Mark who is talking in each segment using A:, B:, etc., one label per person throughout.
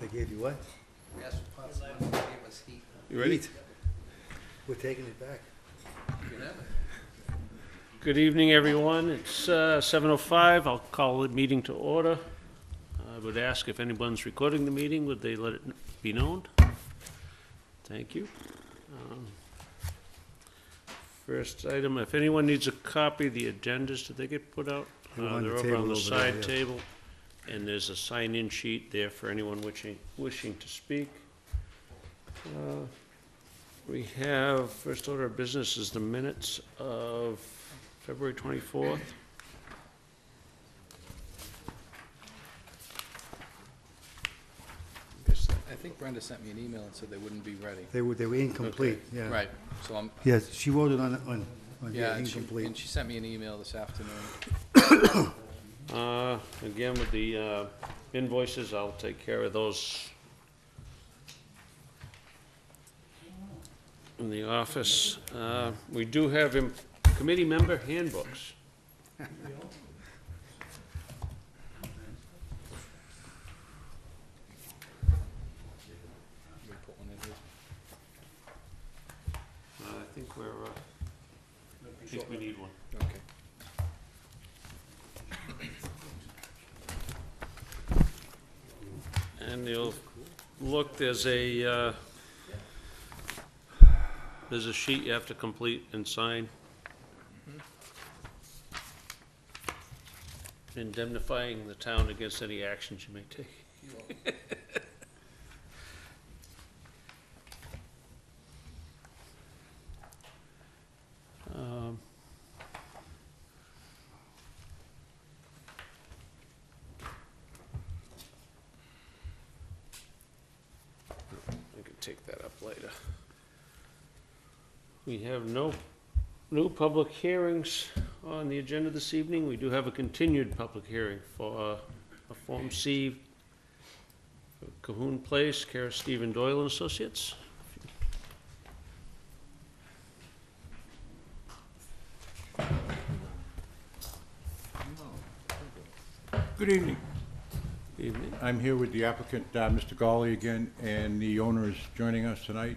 A: They gave you what?
B: Yes, plus one gave us heat.
C: You ready?
A: Heat. We're taking it back.
B: You can have it.
C: Good evening, everyone. It's 7:05. I'll call the meeting to order. I would ask if anyone's recording the meeting, would they let it be known? Thank you. First item, if anyone needs a copy of the agendas, did they get put out?
A: They're on the
C: They're over
A: table
C: on the
A: over there,
C: side
A: yeah.
C: table. And there's a sign-in sheet there for anyone wishing to speak. We have, first order of business is the minutes of February 24th.
D: I think Brenda sent me an email and said they wouldn't be ready.
A: They were incomplete, yeah.
D: Right, so I'm,
A: Yes, she wrote it on
D: yeah,
A: here,
D: and she
A: incomplete.
D: sent me an email this afternoon.
C: Again, with the invoices, I'll take care of those in the office. We do have committee member handbooks.
D: Let me put one in here.
C: I think I think we need one.
D: Okay.
C: And you'll look, there's a sheet you have to complete and sign. Indemnifying the town against any actions you may take. I can take that up later. We have no public hearings on the agenda this evening. We do have a continued public hearing for a Form C for Cahoon Place, care of Stephen Doyle and Associates.
E: Good evening.
C: Evening.
E: I'm here with the applicant, Mr. Gawley again, and the owner is joining us tonight,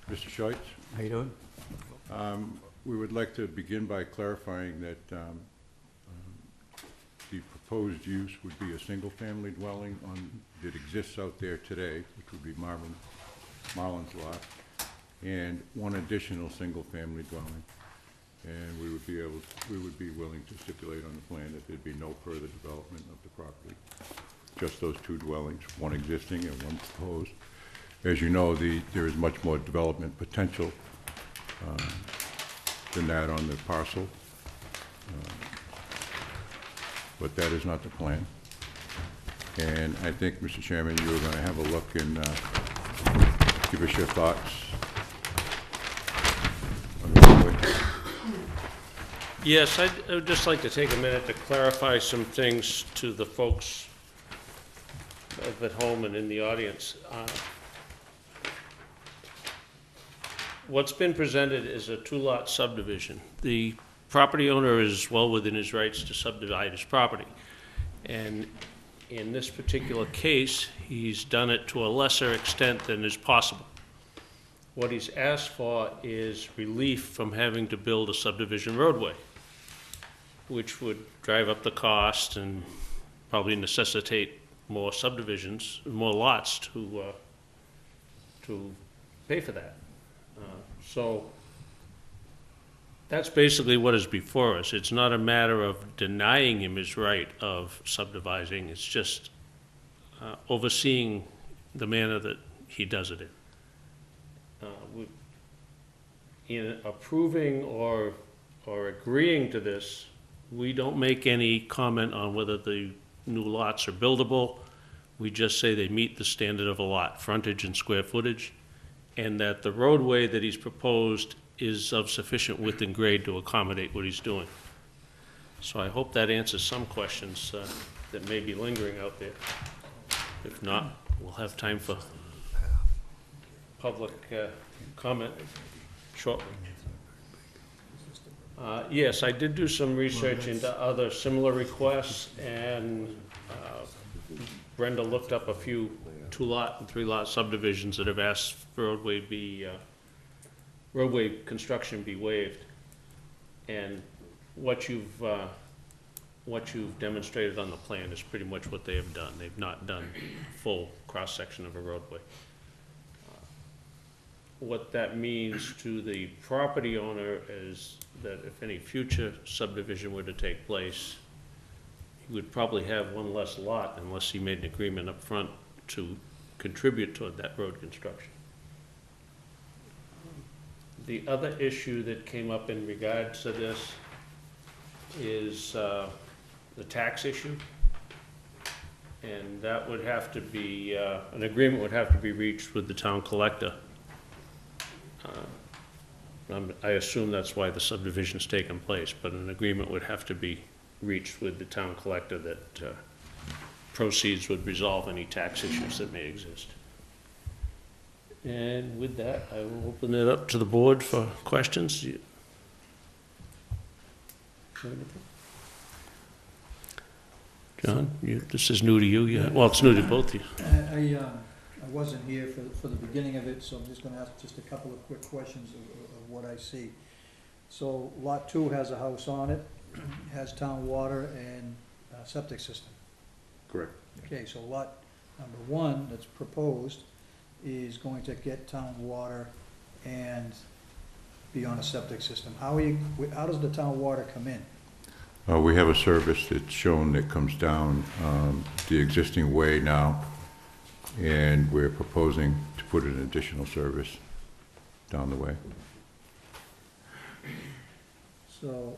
E: Mr. Scheutz.
A: How you doing?
E: We would like to begin by clarifying that the proposed use would be a single-family dwelling that exists out there today, which would be Marlin's lot, and one additional single-family dwelling. And we would be willing to stipulate on the plan that there'd be no further development of the property. Just those two dwellings, one existing and one proposed. As you know, there is much more development potential than that on the parcel. But that is not the plan. And I think, Mr. Chairman, you were going to have a look and give us your thoughts on the roadway.
C: Yes, I would just like to take a minute to clarify some things to the folks at home and in the audience. What's been presented is a two-lot subdivision. The property owner is well within his rights to subdivide his property. And in this particular case, he's done it to a lesser extent than is possible. What he's asked for is relief from having to build a subdivision roadway, which would drive up the cost and probably necessitate more subdivisions, more lots to pay for that. So that's basically what is before us. It's not a matter of denying him his right of subdividing. It's just overseeing the manner that he does it in. In approving or agreeing to this, we don't make any comment on whether the new lots are buildable. We just say they meet the standard of a lot, frontage and square footage, and that the roadway that he's proposed is of sufficient width and grade to accommodate what he's doing. So I hope that answers some questions that may be lingering out there. If not, we'll have time for public comment shortly. Yes, I did do some research into other similar requests, and Brenda looked up a few two-lot and three-lot subdivisions that have asked roadway construction be waived. And what you've demonstrated on the plan is pretty much what they have done. They've not done full cross-section of a roadway. What that means to the property owner is that if any future subdivision were to take place, he would probably have one less lot unless he made an agreement up front to contribute toward that road construction. The other issue that came up in regards to this is the tax issue. And that would have to be, an agreement would have to be reached with the town collector. I assume that's why the subdivision's taken place, but an agreement would have to be reached with the town collector that proceeds would resolve any tax issues that may exist. And with that, I will open it up to the board for questions. You have anything? John, this is new to you. Well, it's new to both of you.
F: I wasn't here for the beginning of it, so I'm just gonna ask just a couple of quick questions of what I see. So lot 2 has a house on it, has town water and septic system.
E: Correct.
F: Okay, so lot number 1 that's proposed is going to get town water and be on a septic system. How does the town water come in?
E: We have a service that's shown that comes down the existing way now, and we're proposing to put an additional service down the way.
F: So,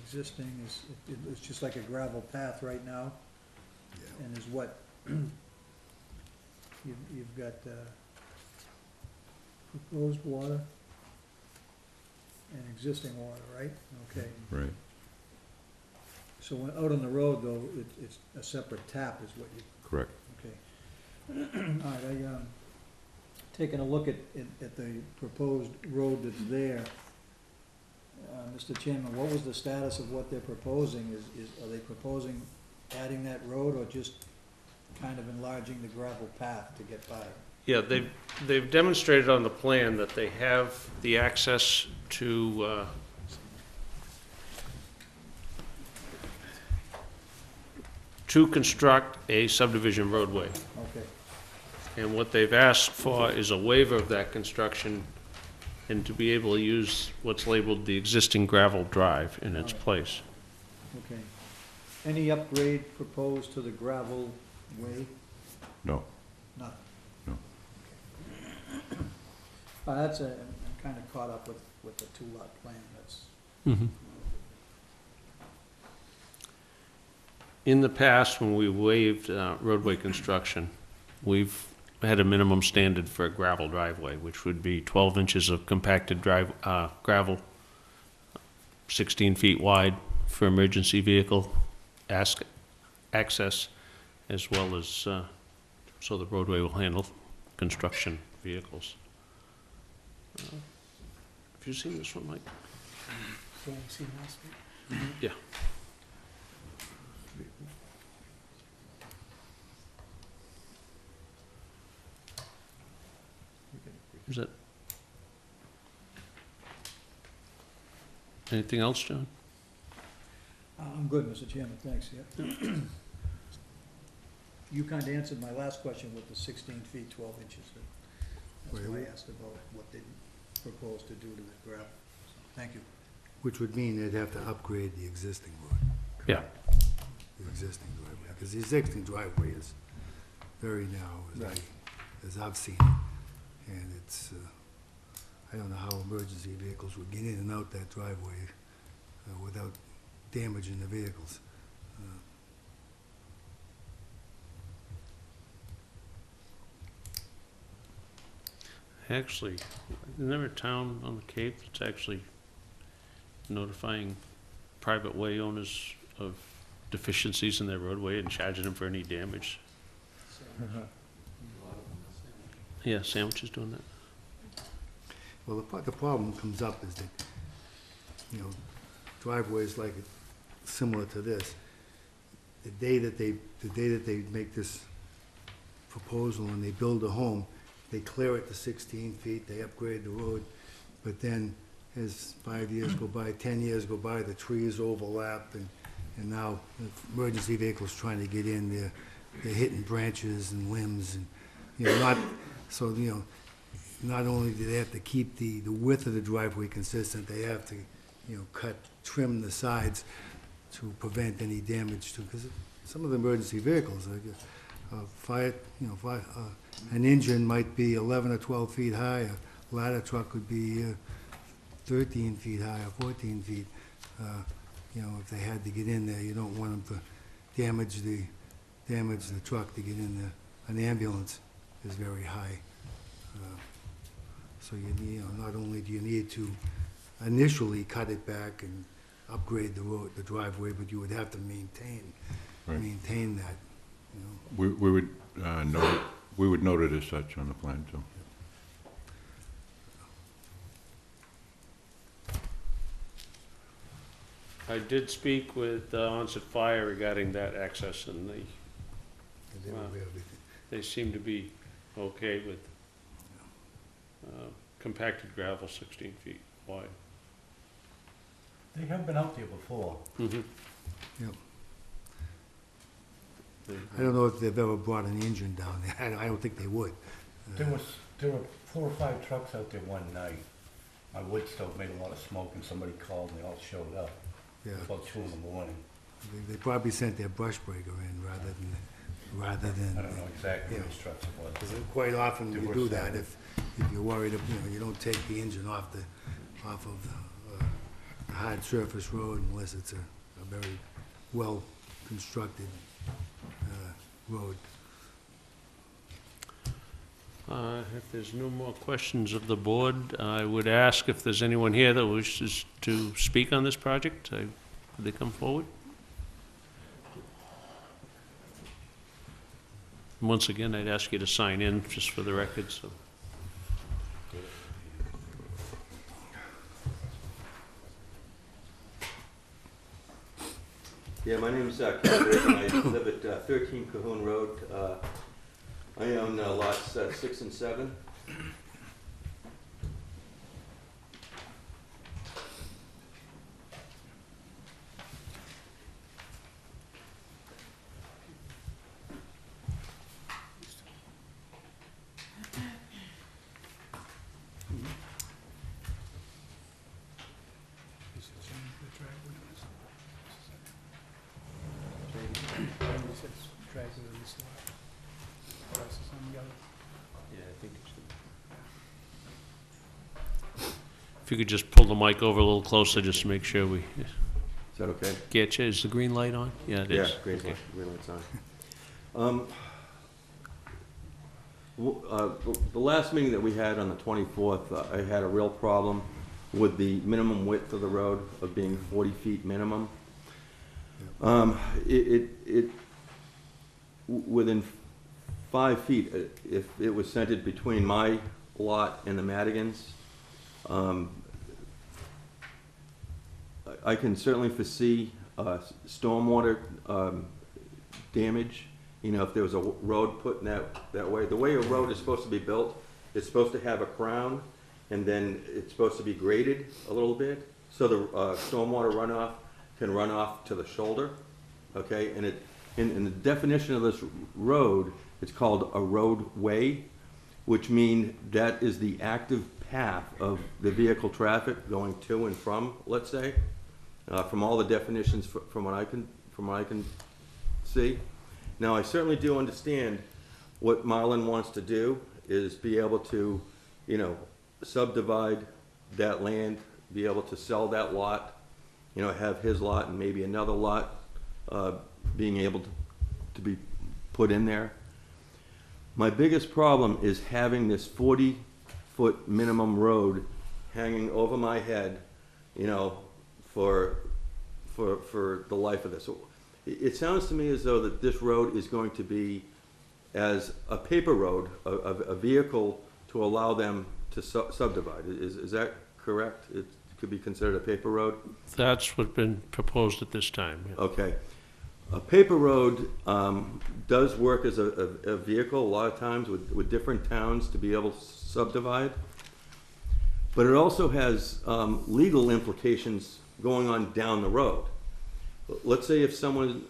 F: existing is, it's just like a gravel path right now?
A: Yeah.
F: And is what, you've got, proposed water and existing water, right? Okay,
E: Right.
F: so when, out on the road though, it's a separate tap is what you,
E: Correct.
F: okay. All right, taking a look at the proposed road that's there, Mr. Chairman, what was the status of what they're proposing? Are they proposing adding that road or just kind of enlarging the gravel path to get by?
C: Yeah, they've demonstrated on the plan that they have the access to construct a subdivision roadway.
F: Okay,
C: And what they've asked for is a waiver of that construction and to be able to use what's labeled the existing gravel drive in its place.
F: okay. Any upgrade proposed to the gravel way?
E: No.
F: Nothing?
E: No.
F: That's I'm kind of caught up with the two-lot plan, that's,
C: In the past, when we waived roadway construction, we've had a minimum standard for a gravel driveway, which would be 12 inches of compacted gravel, 16 feet wide for emergency vehicle access, as well as so the roadway will handle construction vehicles. Have you seen this one, Mike? Yeah. Is that? Anything else, John?
F: I'm good, Mr. Chairman, thanks, yeah. You kind of answered my last question with the 16 feet, 12 inches. That's why I asked about what they propose to do to the gravel. So, thank you.
A: Which would mean they'd have to upgrade the existing road,
C: Yeah.
A: the existing driveway, because the existing driveway is very narrow, as I've seen it. And it's, I don't know how emergency vehicles would get in and out that driveway without damaging the vehicles.
C: Actually, isn't there a town on the Cape that's actually notifying private way owners of deficiencies in their roadway and charging them for any damage? Yeah, Sandwich is doing that.
A: Well, the problem comes up is that, driveways like similar to this, the day that they make this proposal and they build a home, they clear it to 16 feet, they upgrade the road, but then as 5 years go by, 10 years go by, the trees overlap, and now emergency vehicles trying to get in, they're hitting branches and limbs, and, not only do they have to keep the width of the driveway consistent, they have to, trim the sides to prevent any damage to, because some of the emergency vehicles, an engine might be 11 or 12 feet high, a ladder truck could be 13 feet high or 14 feet. If they had to get in there, you don't want them to damage the truck to get in there. An ambulance is very high. So not only do you need to initially cut it back and upgrade the driveway, but you would have to maintain that,
E: We would note it as such on the plan, too.
C: I did speak with Onset Fire regarding that access, and they seem to be okay with compacted gravel 16 feet wide.
G: They have been out there before.
C: Mhm.
A: Yep. I don't know if they've ever brought an engine down there. I don't think they would.
G: There were 4 or 5 trucks out there one night. My wood stove made a lot of smoke and somebody called and they all showed up.
A: Yeah,
G: About 2 in the morning.
A: they probably sent their brush breaker in rather than.
G: I don't know exactly
A: Yeah.
G: which trucks it was.
A: Because quite often
G: There
A: you
G: were
A: do that
G: several.
A: if you're worried, you don't take the engine off of a hard surface road unless it's a very well-constructed road.
C: If there's no more questions of the board, I would ask if there's anyone here that wishes to speak on this project. Would they come forward? Once again, I'd ask you to sign in, just for the record, so.
H: Yeah, my name's Ken Rick, and I live at 13 Cahoon Road. I own lots 6 and 7.
C: If you could just pull the mic over a little closer, just to make sure we
H: Is that okay?
C: get you. Is the green light on? Yeah, it is.
H: Yeah, green
C: Okay.
H: light's on. The last meeting that we had on the 24th, I had a real problem with the minimum width of the road of being 40 feet minimum. Within 5 feet, if it was centered between my lot and the Madigans, I can certainly foresee stormwater damage. If there was a road put in that way. The way a road is supposed to be built, it's supposed to have a crown, and then it's supposed to be graded a little bit, so the stormwater runoff can run off to the shoulder, okay? And in the definition of this road, it's called a roadway, which means that is the active path of the vehicle traffic going to and from, let's say, from all the definitions from what I can see. Now, I certainly do understand what Marlon wants to do is be able to, subdivide that land, be able to sell that lot, have his lot and maybe another lot being able to be put in there. My biggest problem is having this 40-foot minimum road hanging over my head, for the life of this. It sounds to me as though that this road is going to be as a paper road, a vehicle to allow them to subdivide. Is that correct? It could be considered a paper road?
C: That's what's been proposed at this time. Yeah.
H: Okay. A paper road does work as a vehicle a lot of times with different towns to be able to subdivide. But it also has legal implications going on down the road. Let's say if someone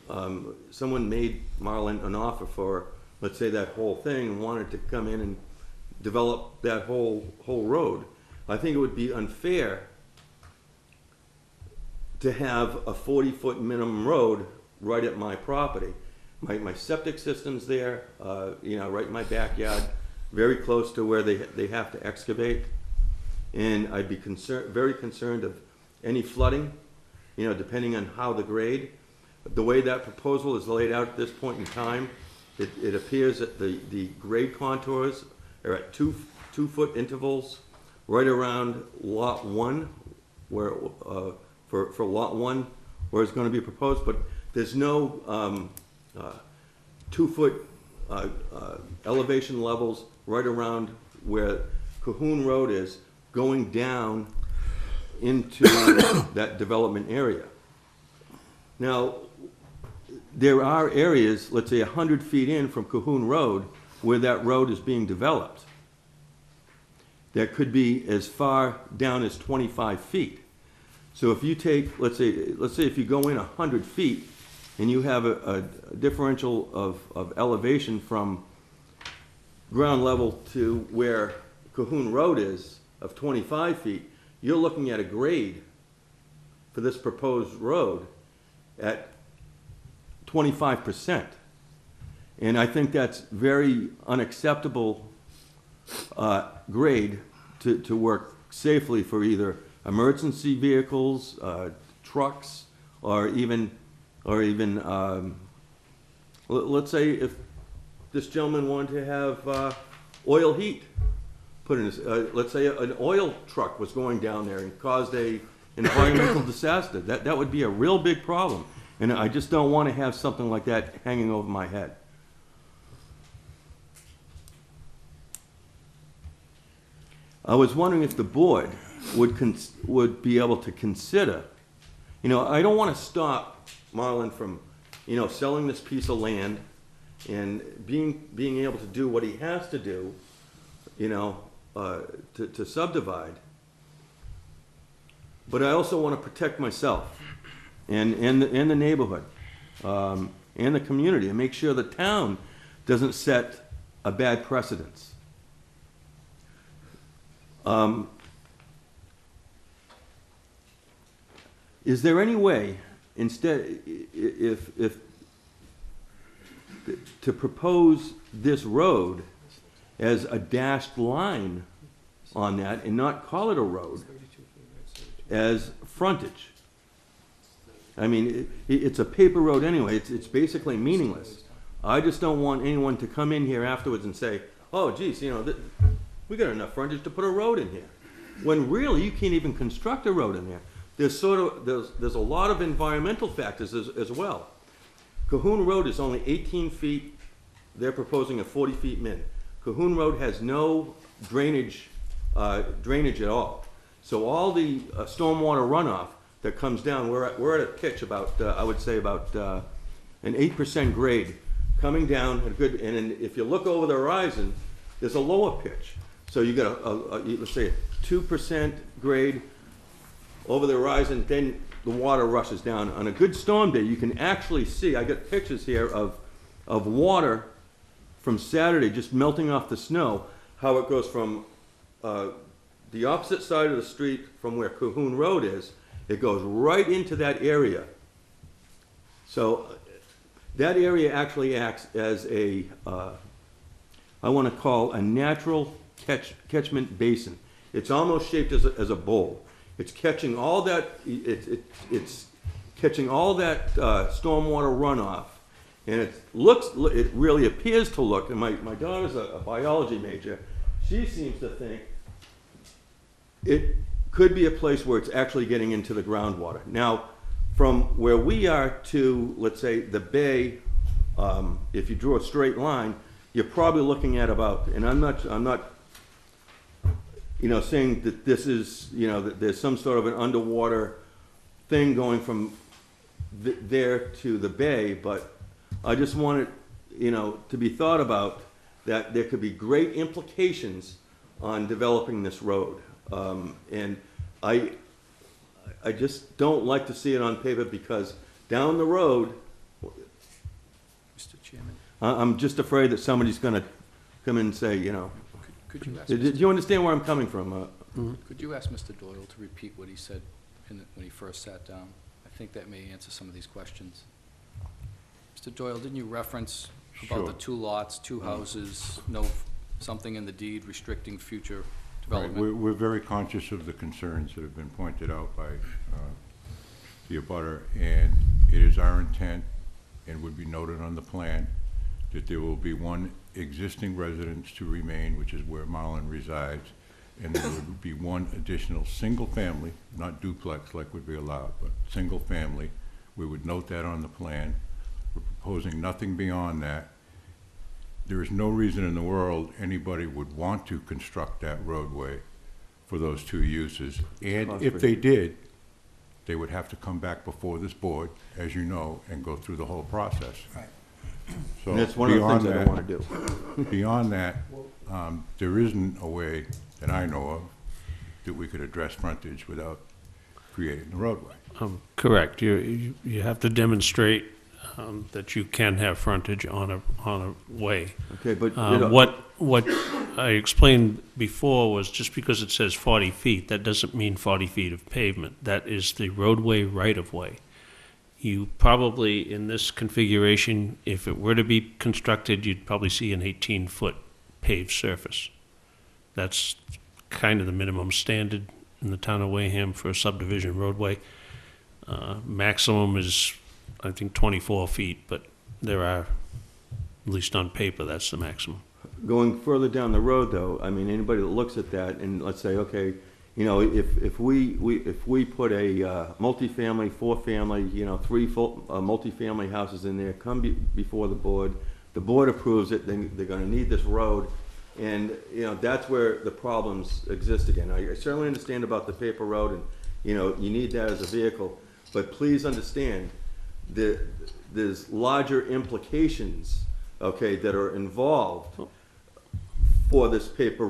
H: made Marlin an offer for, let's say, that whole thing and wanted to come in and develop that whole road, I think it would be unfair to have a 40-foot minimum road right at my property. My septic system's there, right in my backyard, very close to where they have to excavate. And I'd be very concerned of any flooding, depending on how the grade. The way that proposal is laid out at this point in time, it appears that the grade contours are at 2-foot intervals right around lot 1, where for lot 1 where it's going to be proposed, but there's no 2-foot elevation levels right around where Cahoon Road is, going down into that development area. Now, there are areas, let's say 100 feet in from Cahoon Road, where that road is being developed. That could be as far down as 25 feet. So if you take, let's say if you go in 100 feet and you have a differential of elevation from ground level to where Cahoon Road is of 25 feet, you're looking at a grade for this proposed road at 25%. And I think that's very unacceptable grade to work safely for either emergency vehicles, trucks, or even let's say if this gentleman wanted to have oil heat put in his, let's say an oil truck was going down there and caused a environmental disaster, that would be a real big problem. And I just don't want to have something like that hanging over my head. I was wondering if the board would be able to consider, I don't want to stop Marlin from, selling this piece of land and being able to do what he has to do, to subdivide. But I also want to protect myself and the neighborhood and the community, and make sure the town doesn't set a bad precedence. Is there any way, instead, if to propose this road as a dashed line on that and not call it a road, as frontage? I mean, it's a paper road anyway. It's basically meaningless. I just don't want anyone to come in here afterwards and say, oh, geez, we got enough frontage to put a road in here. When really, you can't even construct a road in there. There's a lot of environmental factors as well. Cahoon Road is only 18 feet. They're proposing a 40 feet min. Cahoon Road has no drainage at all. So all the stormwater runoff that comes down, we're at a pitch about, I would say about an 8% grade coming down at a good, and if you look over the horizon, there's a lower pitch. So you got let's say a 2% grade over the horizon, then the water rushes down. On a good storm day, you can actually see, I got pictures here of water from Saturday just melting off the snow, how it goes from the opposite side of the street from where Cahoon Road is, it goes right into that area. So that area actually acts as a, I want to call a natural catchment basin. It's almost shaped as a bowl. It's catching all that. It's catching all that stormwater runoff, and it really appears to look. And my daughter's a biology major. She seems to think it could be a place where it's actually getting into the groundwater. Now, from where we are to, let's say, the bay, if you drew a straight line, you're probably looking at about, and I'm not saying that this is, that there's some sort of an underwater thing going from there to the bay, but I just want it, you know, to be thought about that there could be great implications on developing this road. And I just don't like to see it on paper because down the road,
D: Mr. Chairman,
H: I'm just afraid that somebody's gonna come in and say, you know,
D: could you ask,
H: do you understand where I'm coming from?
D: could you ask Mr. Doyle to repeat what he said when he first sat down? I think that may answer some of these questions. Mr. Doyle, didn't you reference about the
E: Sure.
D: 2 lots, 2 houses, something in the deed restricting future
E: Right,
D: development?
E: we're very conscious of the concerns that have been pointed out by the abutter, and it is our intent, and would be noted on the plan, that there will be one existing residence to remain, which is where Marlon resides, and there would be one additional single-family, not duplex like would be allowed, but single-family. We would note that on the plan. We're proposing nothing beyond that. There is no reason in the world anybody would want to construct that roadway for those 2 uses. And if they did, they would have to come back before this board, as you know, and go through the whole process.
F: Right.
E: So
H: And that's one of the things I don't wanna do.
E: Beyond that, there isn't a way that I know of that we could address frontage without creating the roadway.
C: Correct. You have to demonstrate that you can have frontage on a way.
H: Okay, but, you know,
C: What I explained before was just because it says 40 feet, that doesn't mean 40 feet of pavement. That is the roadway right-of-way. You probably, in this configuration, if it were to be constructed, you'd probably see an 18-foot paved surface. That's kind of the minimum standard in the town of Wareham for a subdivision roadway. Maximum is, I think, 24 feet, but there are, at least on paper, that's the maximum.
H: going further down the road, though, I mean, anybody that looks at that and let's say, okay, you know, if we put a multifamily, 4-family, you know, 3 full multifamily houses in there, come before the board approves it, then they're gonna need this road, and, you know, that's where the problems exist again. I certainly understand about the paper road, and, you know, you need that as a vehicle, but please understand that there's larger implications, okay, that are involved for this paper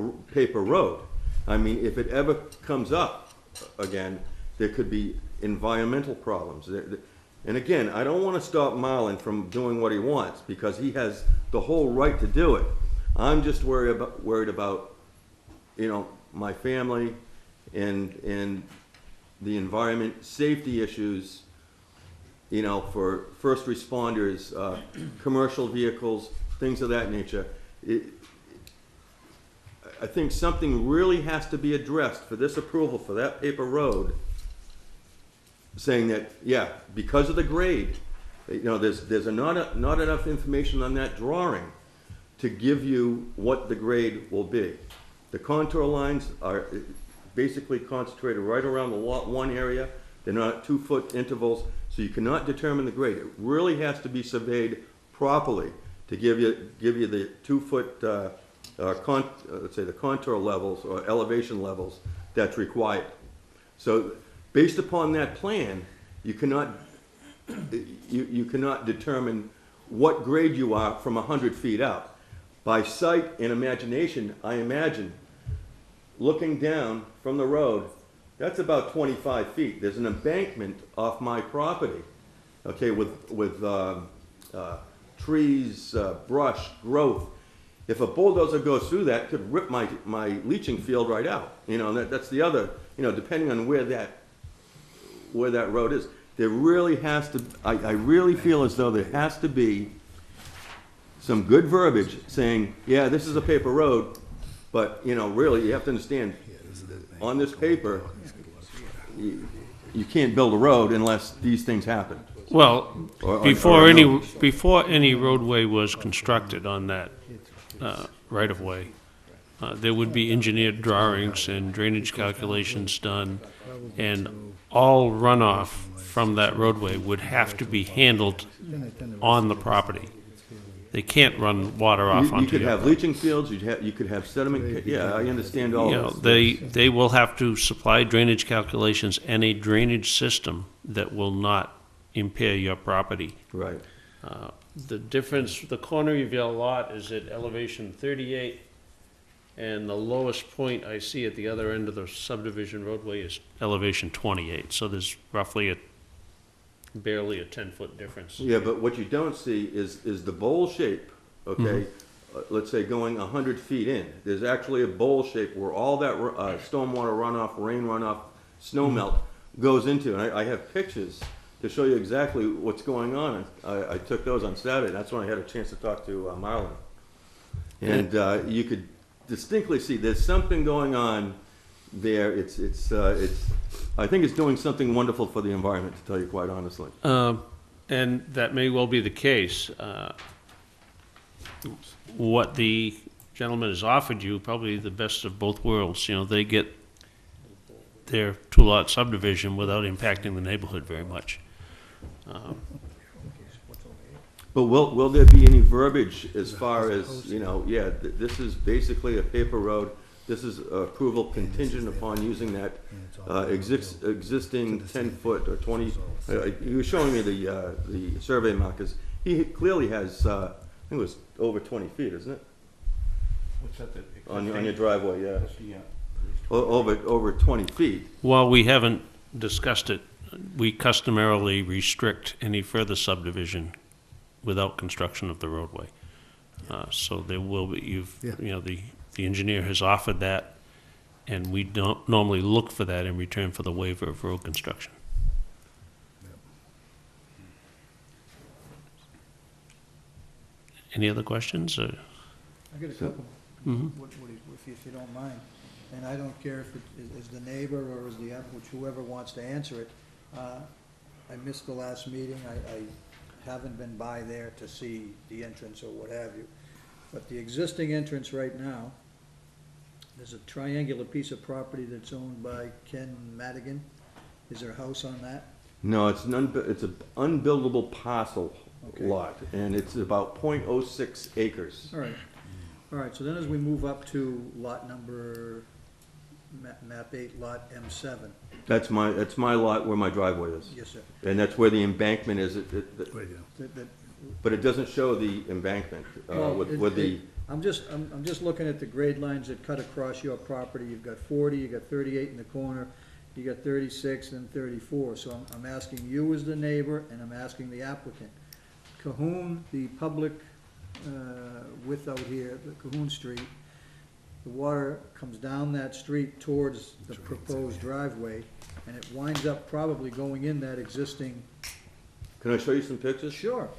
H: road. I mean, if it ever comes up again, there could be environmental problems. And again, I don't want to stop Marlon from doing what he wants, because he has the whole right to do it. I'm just worried about, you know, my family and the environment, safety issues, you know, for first responders, commercial vehicles, things of that nature. I think something really has to be addressed for this approval for that paper road, saying that, yeah, because of the grade, you know, there's not enough information on that drawing to give you what the grade will be. The contour lines are basically concentrated right around the lot 1 area. They're not at 2-foot intervals, so you cannot determine the grade. It really has to be surveyed properly to give you the 2-foot, let's say the contour levels or elevation levels that's required. So based upon that plan, you cannot determine what grade you are from 100 feet out. By sight and imagination, I imagine, looking down from the road, that's about 25 feet. There's an embankment off my property, okay, with trees, brush, growth. If a bulldozer goes through that, it could rip my leaching field right out. You know, that's the other, you know, depending on where that road is. There really has to, I really feel as though there has to be some good verbiage saying, yeah, this is a paper road, but, you know, really, you have to understand, on this paper, you can't build a road unless these things happen.
C: Well,
H: Or
C: before
H: no.
C: any roadway was constructed on that right-of-way, there would be engineered drawings and drainage calculations done, and all runoff from that roadway would have to be handled on the property. They can't run water off
H: You
C: onto
H: could
C: your
H: have leaching fields, you could have sediment, yeah, I understand all
C: You know,
H: of this.
C: they will have to supply drainage calculations and a drainage system that will not impair your property.
H: Right.
C: The difference, the corner of your lot is at elevation 38, and the lowest point I see at the other end of the subdivision roadway is elevation 28. So there's roughly barely a 10-foot difference.
H: Yeah, but what you don't see is the bowl shape, okay? Let's say going 100 feet in, there's actually a bowl shape where all that stormwater runoff, rain runoff, snow melt goes into. And I have pictures to show you exactly what's going on. I took those on Saturday. That's when I had a chance to talk to Marlon. And you could distinctly see there's something going on there. I think it's doing something wonderful for the environment, to tell you quite honestly.
C: And that may well be the case. What the gentleman has offered you, probably the best of both worlds. You know, they get their two-lot subdivision without impacting the neighborhood very much.
H: But will there be any verbiage as far as, you know, yeah, this is basically a paper road. This is approval contingent upon using that existing 10-foot or 20. You were showing me the survey markers. He clearly has, I think it was over 20 feet, isn't it?
G: What's that?
H: On your driveway, yeah.
G: That's the,
H: Over 20 feet.
C: While we haven't discussed it, we customarily restrict any further subdivision without construction of the roadway. So there will be, you know, the engineer has offered that, and we don't normally look for that in return for the waiver of road construction. Any other questions?
F: I got a couple,
C: Mhm.
F: if you don't mind. And I don't care if it is the neighbor or is the applicant, whoever wants to answer it. I missed the last meeting. I haven't been by there to see the entrance or what have you. But the existing entrance right now, there's a triangular piece of property that's owned by Ken Madigan. Is there a house on that?
H: No, it's an unbuildable parcel
F: Okay.
H: lot, and it's about .06 acres.
F: All right, so then as we move up to lot number, map 8, lot M7.
H: That's my lot where my driveway is.
F: Yes, sir.
H: And that's where the embankment is.
A: Right here.
F: That-
H: But it doesn't show the embankment
F: Well,
H: with the,
F: I'm just looking at the grade lines that cut across your property. You've got 40, you've got 38 in the corner, you got 36 and 34. So I'm asking you as the neighbor, and I'm asking the applicant. Cahoon, the public width out here, the Cahoon Street, the water comes down that street towards the proposed driveway, and it winds up probably going in that existing.
H: can I show you some pictures?
F: Sure,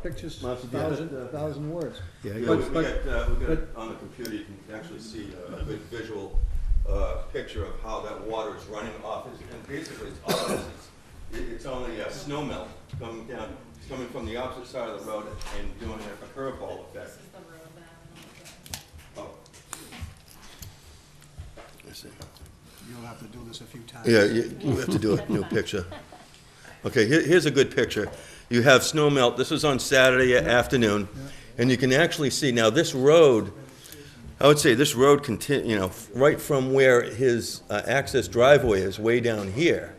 F: pictures,
H: Marcy, do you have it?
F: thousand words.
A: Yeah, I
H: Yeah,
A: got
H: we
A: it.
H: got it on the computer, you can actually see a good visual picture of how that water is running off. And basically, it's all it's only a snow melt coming down, it's coming from the opposite side of the road and doing a curveball effect. Oh. Let's see.
F: You'll have to do this a few times.
H: Yeah, you have to do a new picture. Okay, here's a good picture. You have snow melt, this is on Saturday afternoon, and you can actually see, now this road, I would say this road right from where his access driveway is, way down here,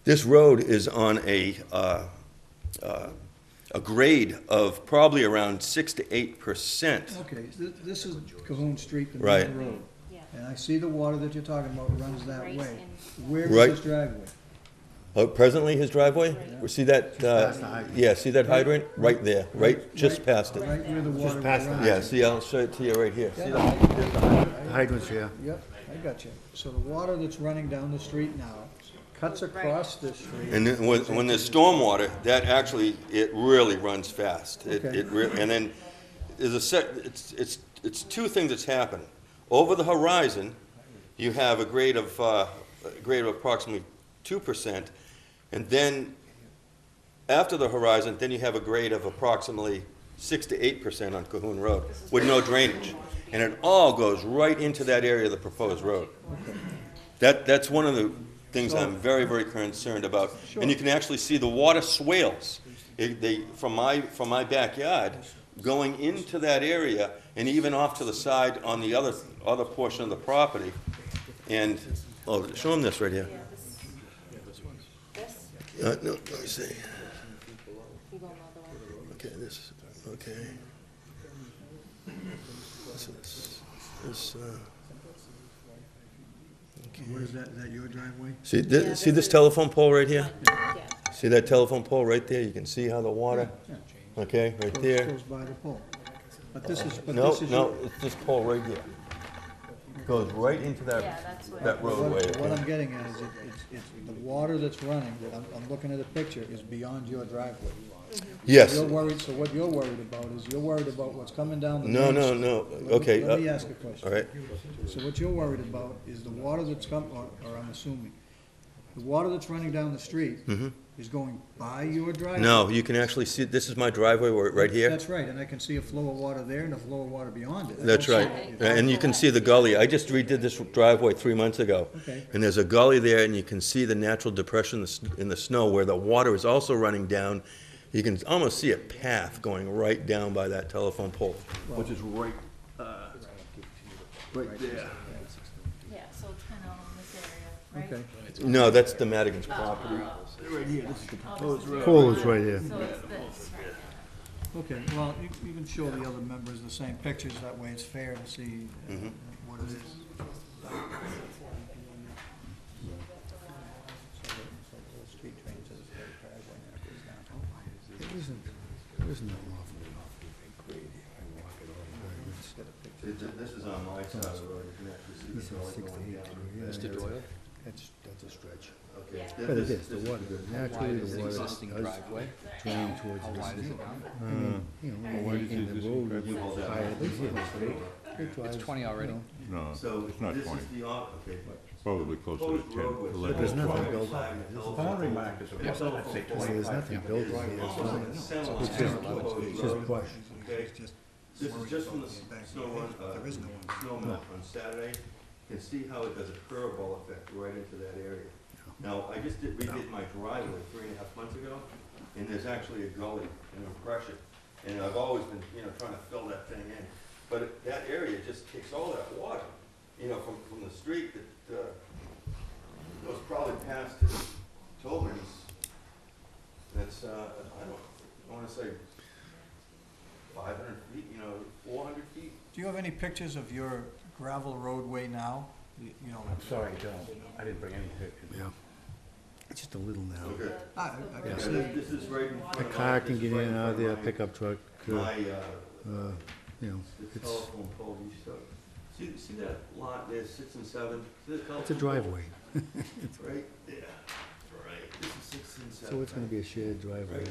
H: this road is on a grade of probably around 6 to 8%.
F: Okay, this is Cahoon Street, the
H: Right.
F: main road. And I see the water that you're talking about runs that way. Where
H: Right.
F: is this driveway?
H: Oh, presently his driveway? See that,
A: past the hydrant.
H: yeah, see that hydrant? Right there, right just past it.
F: Right where the water
A: past the
F: runs.
H: Yeah, see, I'll show it to you right here. See
F: Yeah,
H: that?
A: The hydrant's here.
F: Yep, I got you. So the water that's running down the street now cuts across this street.
H: And then when there's stormwater, that actually, it really runs fast.
F: Okay.
H: And then there's it's two things that's happened. Over the horizon, you have a grade of approximately 2%, and then after the horizon, then you have a grade of approximately 6 to 8% on Cahoon Road with no drainage. And it all goes right into that area of the proposed road. That's one of the things I'm very, very concerned about. And you can actually see the water swales from my backyard going into that area and even off to the side on the other portion of the property. And, show them this right here. No, let me see.
I: You go another way.
J: Okay, this, okay. This,
F: What is that your driveway?
J: see,
I: Yeah,
J: see this
I: this is-
J: telephone pole right here?
I: Yeah.
J: See that telephone pole right there? You can see how the water,
F: Yeah.
J: okay, right there.
F: Goes by the pole. But this is,
J: No,
F: your.
J: no, it's this pole right here. Goes right into
I: Yeah,
J: that,
I: that's what.
J: that roadway.
F: What I'm
J: okay?
F: getting at is it's, the water that's running, that I'm looking at a picture, is beyond your driveway.
J: Yes.
F: You're worried, so what you're worried about is, you're worried about what's coming down the
J: No,
F: main
J: no,
F: street.
J: no,
F: Let me-
J: okay.
F: Let me ask a question.
J: All right.
F: So what you're worried about is the water that's or I'm assuming, the water that's running down the street is going by your driveway?
J: Mm-hmm. No, you can actually see, this is my driveway right here.
F: That's right, and I can see a flow of water there and a flow of water beyond it. I
J: That's
F: don't see
J: right.
F: it.
J: And you can see the gully. I just redid this driveway 3 months ago.
F: Okay.
J: And there's a gully there, and you can see the natural depression in the snow where the water is also running down. You can almost see a path going right down by that telephone pole, which is right there.
I: Yeah, so it's kind of on this area, right?
F: Okay.
J: No, that's the Madigan's property.
F: Right here, this is the proposed road.
A: Pole is right here.
I: So it's this, right?
F: Okay, well, you can show the other members the same pictures, that way it's fair to see what it is.
A: There isn't an awful grade here. I walk it all the time.
H: This is on my side of the road, you can actually see
A: He
H: the
A: said
H: gully
A: 6 to
H: going
A: 8
H: down.
A: degree.
D: Mr. Doyle,
A: That's a stretch.
H: Okay.
A: But it is, the water,
D: how
A: naturally,
D: wide is
A: the
D: the
A: water
D: existing
A: does
D: driveway?
A: drain towards
D: How wide is
A: this.
D: it now?
A: You know, and the road is higher than here. It
D: It's
A: drives,
D: 20 already.
E: No,
H: So
E: it's not
H: this
E: 20.
H: is the, okay.
E: Probably closer to 10,
A: but
E: 11,
A: there's nothing
E: 12.
A: built on it.
G: The boundary markers are, I'd say
A: There's
G: 25
A: nothing
G: feet.
A: built on it. It's just brush.
H: Okay, this is just from the snow run, snow melt on Saturday. You can see how it does a curveball effect right into that area. Now, I just redid my driveway 3.5 months ago, and there's actually a gully, an impression. And I've always been, trying to fill that thing in. But that area just takes all that water, from the street that, goes probably past to Tolman's. That's, I wanna say 500 feet, 400 feet.
F: Do you have any pictures of your gravel roadway now?
G: I'm sorry, I don't. I didn't bring any pictures.
A: Yeah. It's just a little now.
H: Okay.
F: I
H: Yeah,
F: can see.
H: this is right in front
A: A
H: of
A: car
H: this
A: can
H: is
A: get
H: right
A: in and out of
H: front
A: there,
H: of
A: pickup truck,
H: My,
A: you know,
H: the
A: it's,
H: telephone pole, you see that lot there, 6 and 7? See the
A: it's a
H: telephone pole?
A: driveway.
H: Right there, right, this is 6 and 7.
A: So it's gonna be a shared driveway.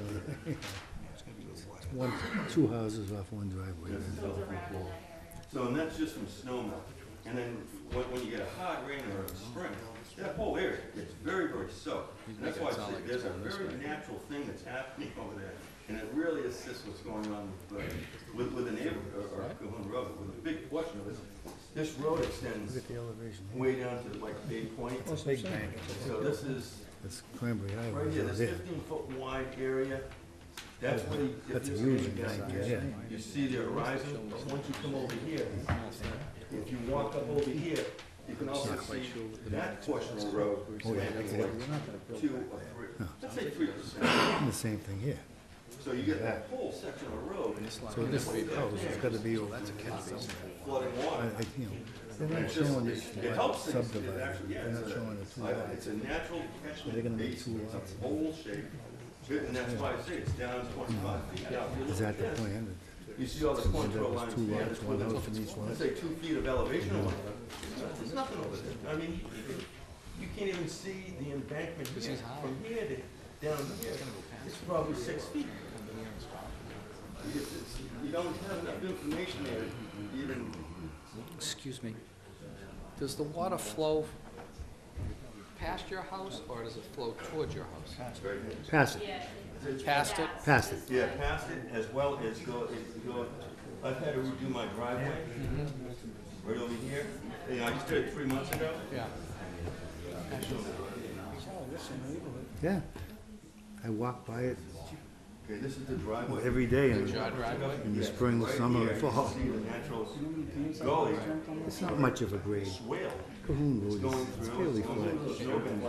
A: It's one, 2 houses off one driveway.
H: That's the telephone pole. So, and that's just from snow melt. And then when you get a hard rain or a spring, that whole area gets very, very soaked. And that's why I say there's a very natural thing that's happening over there. And it really assists what's going on with the neighborhood, or Cahoon Road, with a big portion of it. This road extends
A: Look at the elevation here.
H: way down to like Bay Point.
A: Big bank.
H: So this is,
A: It's Cranberry Highway
H: right here,
A: over
H: this
A: there.
H: 15-foot wide area. That's where you, if
A: That's a
H: you're
A: huge
H: looking down
A: bank,
H: here,
A: yeah.
H: you see the horizon, but once you come over here, if you walk up over here, you can also see that portion of the road.
A: Oh, yeah,
H: slanted
A: yeah.
H: like 2 or 3, let's say 3%.
A: And the same thing here.
H: So you get that whole section of road
A: So this house has gotta be over there.
H: flooding water.
A: You know, they're not showing this
H: It helps things, it
A: subdivided,
H: actually, yeah,
A: they're not showing the two lots.
H: it's a natural
A: they're gonna
H: catchment
A: make
H: basin,
A: two
H: it's
A: lots.
H: a bowl shape, and that's why I say it's down 25 feet. Now, if you
A: Is
H: look
A: that
H: at
A: the
H: this,
A: plan?
H: you see all the
A: That
H: contour
A: was
H: lines
A: 2
H: there,
A: lots,
H: that's
A: one
H: within,
A: house in each lot?
H: let's say 2 feet of elevation or whatever. There's nothing over there. I mean, you can't even see the embankment here. From here to down here, it's probably 6 feet. You don't have enough information there to even,
D: Excuse me. Does the water flow past your house, or does it flow towards your house?
A: Past it,
D: Past it?
A: past it.
H: yeah, past it as well as go, I've had to redo my driveway, right over here. I just did it 3 months ago.
D: Yeah.
A: Yeah. I walk by it
H: Okay, this is the driveway.
A: every day in
D: Your driveway?
A: the spring, summer, and fall.
H: See the natural gully,
A: It's not much of a grade.
H: swale.
A: Cahoon Road
H: going
A: is
H: through,
A: fairly
H: it's going
A: flat.
H: through the snow bin,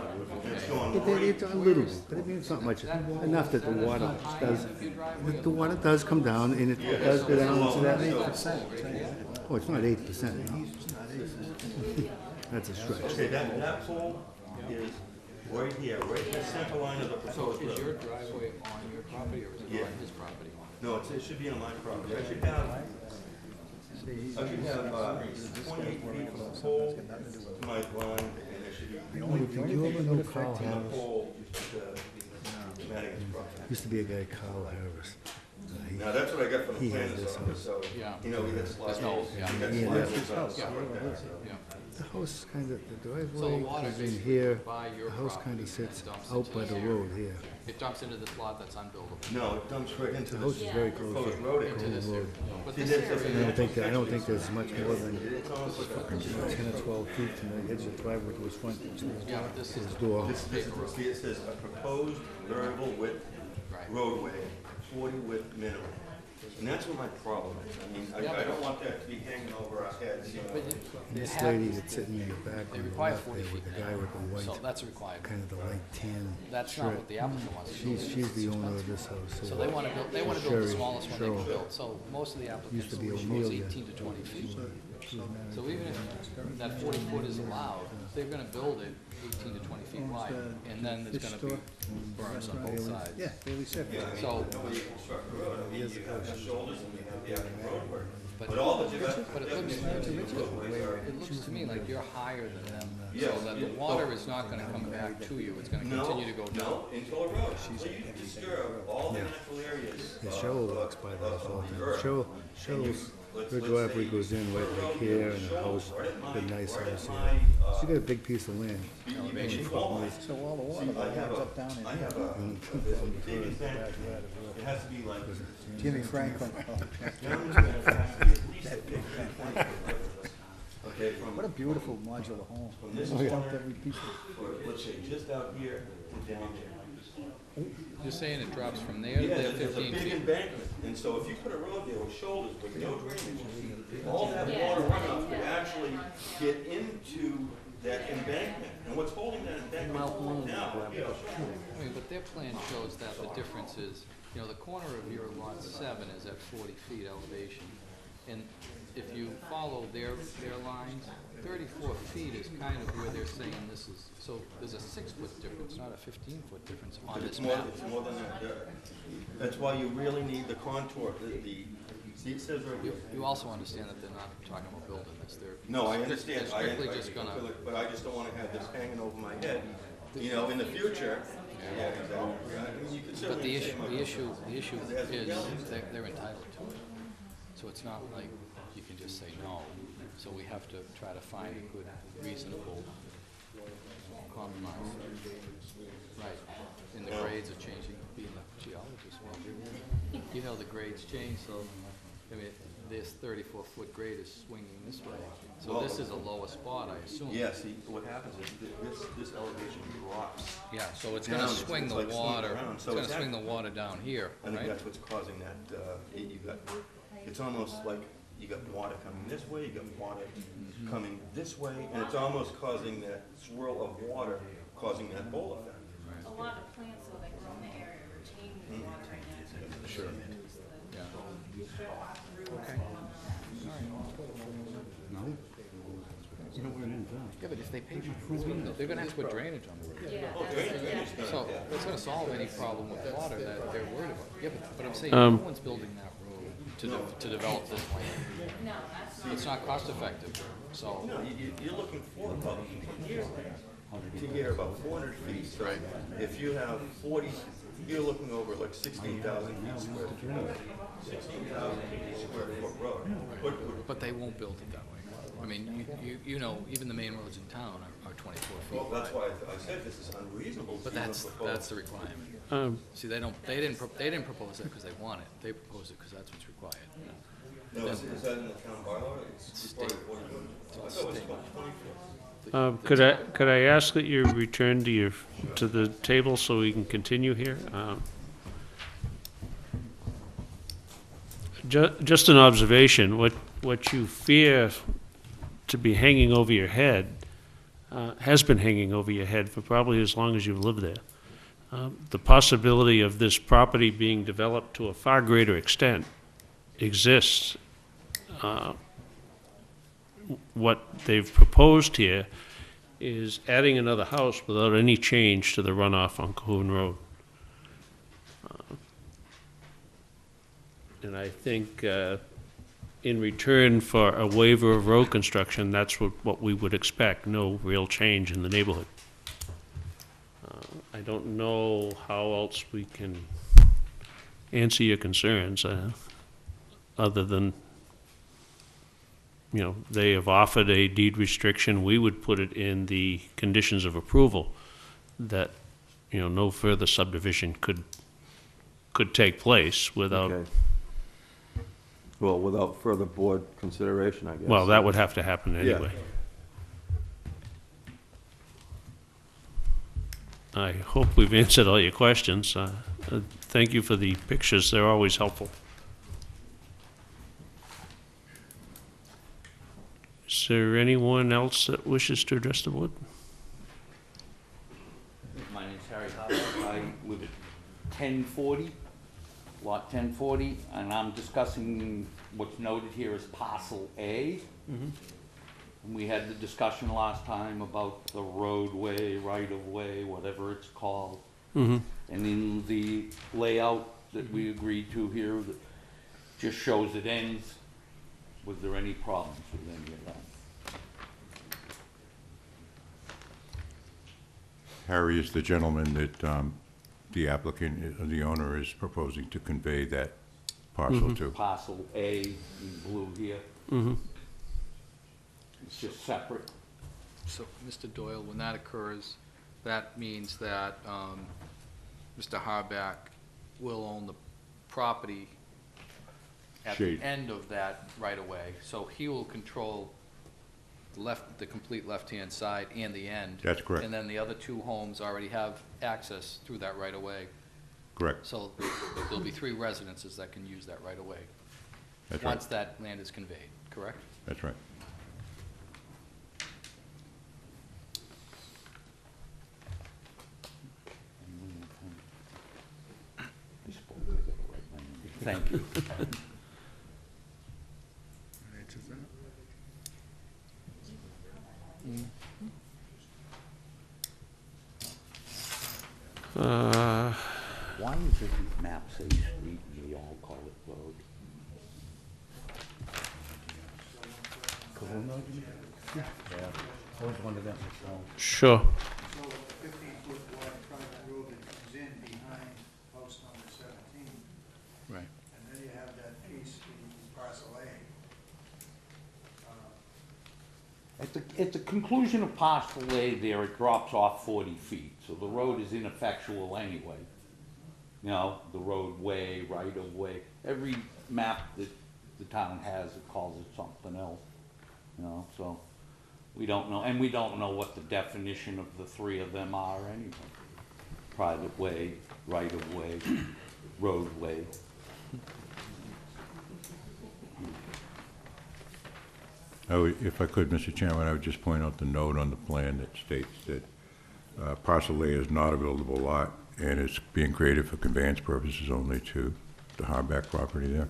H: and it's going
A: It's a little bit, but I mean, it's not much, enough that the water does, the water does come down, and it does go down into that. Oh, it's not 8%. That's a stretch.
H: Okay, that pole is right here, right in the center line of the proposed
D: Is your
H: road.
D: driveway on your property or is it
H: Yeah.
D: on his property?
H: No, it should be on my property. I should have 28 feet from the pole to my line, and there should be
A: Did you ever know Carl
H: from the
A: Harris?
H: pole to Madigan's property.
A: Used to be a guy, Carl Harris.
H: Now, that's what I got from the
A: He has
H: planner's
A: this
H: office, so,
D: Yeah.
H: you know, we had slide
D: no-
H: holes.
D: yeah.
H: We got
A: Yeah,
H: slide
A: that's
H: holes
A: his
H: on stuff like that, so.
D: Yeah.
A: The house kind of, the
D: So the
A: driveway
D: water
A: is in
D: basically
A: here,
D: by your
A: the house
D: property
A: kind of
D: and
A: sits
D: dumps
A: out
D: into
A: by the
D: this
A: road here.
D: It dumps into this lot that's unbuildable.
H: No, it dumps right into
A: The house
H: this
A: is very close
H: proposed
A: to
H: road
D: Into
H: area.
D: this area. But
H: See,
D: this
H: that's-
D: area,
A: I don't think there's much more than
H: It's almost like a
A: 10 or 12 feet from the edge of the driveway to his front, to
D: yeah, but this is
A: his door.
H: This, see, it says a proposed variable width
D: Right.
H: roadway, 40 width minimum. And that's what my problem is. I mean, I don't want that to be hanging over our heads, you know.
A: This lady that's sitting in the back
D: They
A: on the
D: require
A: left
D: 40
A: there with
D: feet
A: the guy with the
D: so
A: white,
D: that's a requirement.
A: kind of the light tan
D: That's not
A: shirt.
D: what the applicant wants to do.
A: She's the owner of this house.
D: So they want to build, the
A: Sherry-
D: smallest one they can
A: Cheryl.
D: build. So most of the applicants
A: to be
D: propose
A: Amelia.
D: 18 to 20 feet. So even if that 40 foot is allowed, they're going to build it 18 to 20 feet wide. And then there's going to be berms on both sides.
F: Yeah, Bailey said.
D: So, but
H: all the different.
D: But it looks to me like you're higher than them, so that the water is not gonna come back to you, it's gonna continue to go down.
H: No, into the road. So you can disturb all the natural areas.
A: Yeah, Cheryl walks by the house all the time. Cheryl's, her driveway goes in right like here, and the house, the nice house here. She got a big piece of land.
F: So all the water goes up down in here.
H: Big event, it has to be like.
F: Jimmy Franklin.
H: Okay, from.
F: What a beautiful modular home.
H: From this
F: Dumped
H: corner,
F: every piece of-
H: let's say, just out here to down there.
D: You're saying it drops from there to
H: Yeah,
D: there
H: there's a
D: 15
H: big
D: feet?
H: embankment, and so if you put a road there with shoulders with no drainage, all that water runoff could actually get into that embankment. And what's holding that embankment now, you know,
D: I mean, but their plan shows that the difference is, you know, the corner of your lot 7 is at 40 feet elevation. And if you follow their lines, 34 feet is kind of where they're saying this is, so there's a 6-foot difference, not a 15-foot difference on
H: But
D: this
H: it's more,
D: map.
H: it's more than that, yeah. That's why you really need the contour, see, it says right here.
D: You also understand that they're not talking about building this, they're.
H: No, I understand,
D: They're strictly just gonna,
H: but I just don't wanna have this hanging over my head, you know, in the future. Yeah, exactly. I mean, you could
D: but
H: certainly
D: the
H: say
D: issue,
H: my-
D: the issue is they're entitled to it. So it's not like you can just say no. So we have to try to find a good, reasonable compromise. Right, and the grades are changing, being a geologist, well, you know the grades change, so, I mean, this 34-foot grade is swinging this way. So this is a lower spot, I assume.
H: Yeah, see, what happens is this elevation drops.
D: Yeah, so it's gonna
H: Down, it's
D: swing the
H: like swinging
D: water,
H: around,
D: it's
H: so
D: gonna
H: it's
D: swing the water down here,
H: I think
D: right?
H: that's what's causing that, you got, it's almost like you got water coming this way, you got water coming this way, and it's almost causing that swirl of water, causing that bowl effect.
I: A lot of plants though that grow in the area retain the water and that's
H: Sure.
D: Yeah. Okay.
A: You know where it ends up.
D: Yeah, but if they pay for it, they're gonna have to put drainage on the roof.
I: Yeah,
D: So it's gonna solve any problem with water that they're worried about. Yeah, but I'm saying, no one's building that road to develop this land.
I: no, that's not.
D: It's not cost effective, so.
H: No, you're looking for about here to here, about 400 feet. So if you have 40, you're looking over like 16,000 feet square. 16,000 square foot road.
D: But they won't build it that way. I mean, you know, even the main roads in town are 24 feet
H: Well, that's
D: wide.
H: why I said this is unreasonable.
D: But
H: to even
D: that's
H: propose.
D: the requirement. See, they didn't propose that because they want it. They proposed it because that's what's required.
H: No, is that in the town bylaw? It's required 40 foot. I thought it was
D: State.
H: 20 foot.
C: Could I ask that you return to the table so we can continue here? Just an observation, what you fear to be hanging over your head has been hanging over your head for probably as long as you've lived there. The possibility of this property being developed to a far greater extent exists. What they've proposed here is adding another house without any change to the runoff on Cahoon Road. And I think in return for a waiver of road construction, that's what we would expect, no real change in the neighborhood. I don't know how else we can answer your concerns, other than, you know, they have offered a deed restriction. We would put it in the conditions of approval that, you know, no further subdivision could take place without.
J: Okay. Well, without further board consideration, I guess.
C: Well, that would have to happen anyway. I hope we've answered all your questions. Thank you for the pictures. They're always helpful. Is there anyone else that wishes to address the board?
D: My name's Harry Howard. I live at 1040, lot 1040, and I'm discussing what's noted here as parcel A. And we had the discussion last time about the roadway, right-of-way, whatever it's called. And in the layout that we agreed to here, that just shows it ends. Was there any problems with any of that?
E: Harry is the gentleman that the applicant, the owner is proposing to convey that parcel to.
D: Parcel A in blue here. It's just separate.
B: So, Mr. Doyle, when that occurs, that means that Mr. Harback will own the property at the
E: Shade.
B: end of that right-of-way. So he will control the complete left-hand side and the end.
E: That's correct.
B: And then the other two homes already have access through that right-of-way.
E: Correct.
B: So there'll be 3 residences that can use that right-of-way.
E: That's right.
B: Once that land is conveyed, correct?
E: That's right.
D: Thank you. Why does every map say street and we all call it road?
G: Yeah, I was wondering that myself.
C: Sure.
F: So the 15-foot wide private road that comes in behind house number 17,
B: Right.
F: and then you have that piece, the parcel A.
D: At the conclusion of parcel A there, it drops off 40 feet, so the road is ineffectual anyway. You know, the roadway, right-of-way, every map that the town has, it calls it something else, you know, so we don't know, and we don't know what the definition of the 3 of them are anyway. Private way, right-of-way, roadway.
E: If I could, Mr. Chairman, I would just point out the note on the plan that states that parcel A is not a buildable lot, and it's being created for conveyance purposes only to the Harback property there.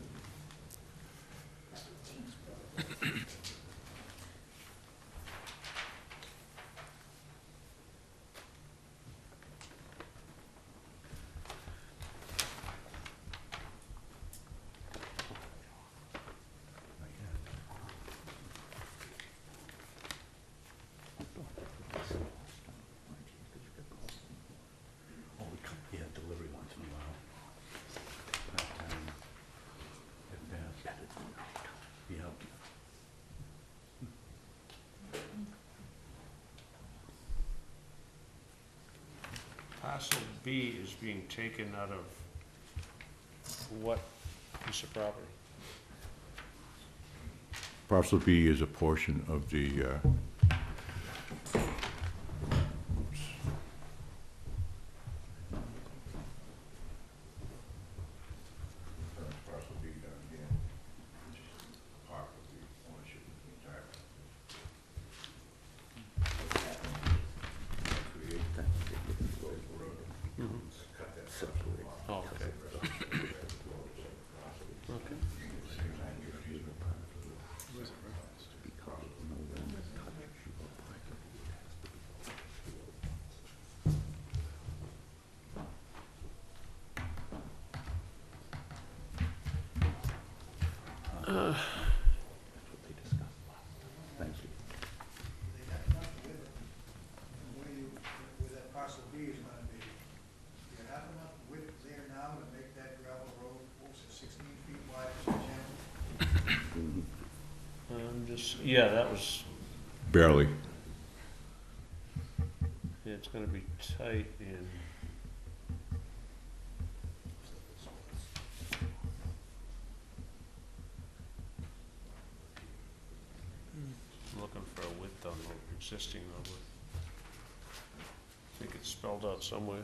G: Oh, we come, yeah, delivery once in a while. Part-time, at best. Yeah.
C: Parcel B is being taken out of what piece of property?
E: Parcel B is a portion of the, parcel B down here, which is part of the ownership of the entire.
C: Oh, okay. Okay.
G: Thank you.
F: Where that parcel B is gonna be, do you have enough width there now to make that gravel road, what's it, 16 feet wide, Mr. Chairman?
C: Yeah, that was,
E: Barely.
C: yeah, it's gonna be tight and. Looking for a width on the existing roadway. I think it's spelled out somewhere.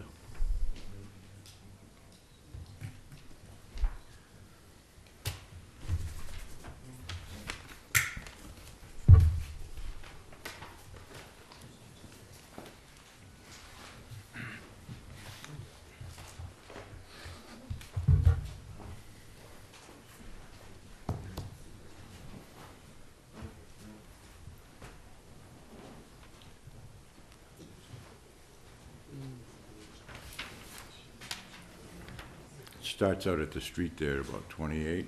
E: Starts out at the street there at about 28,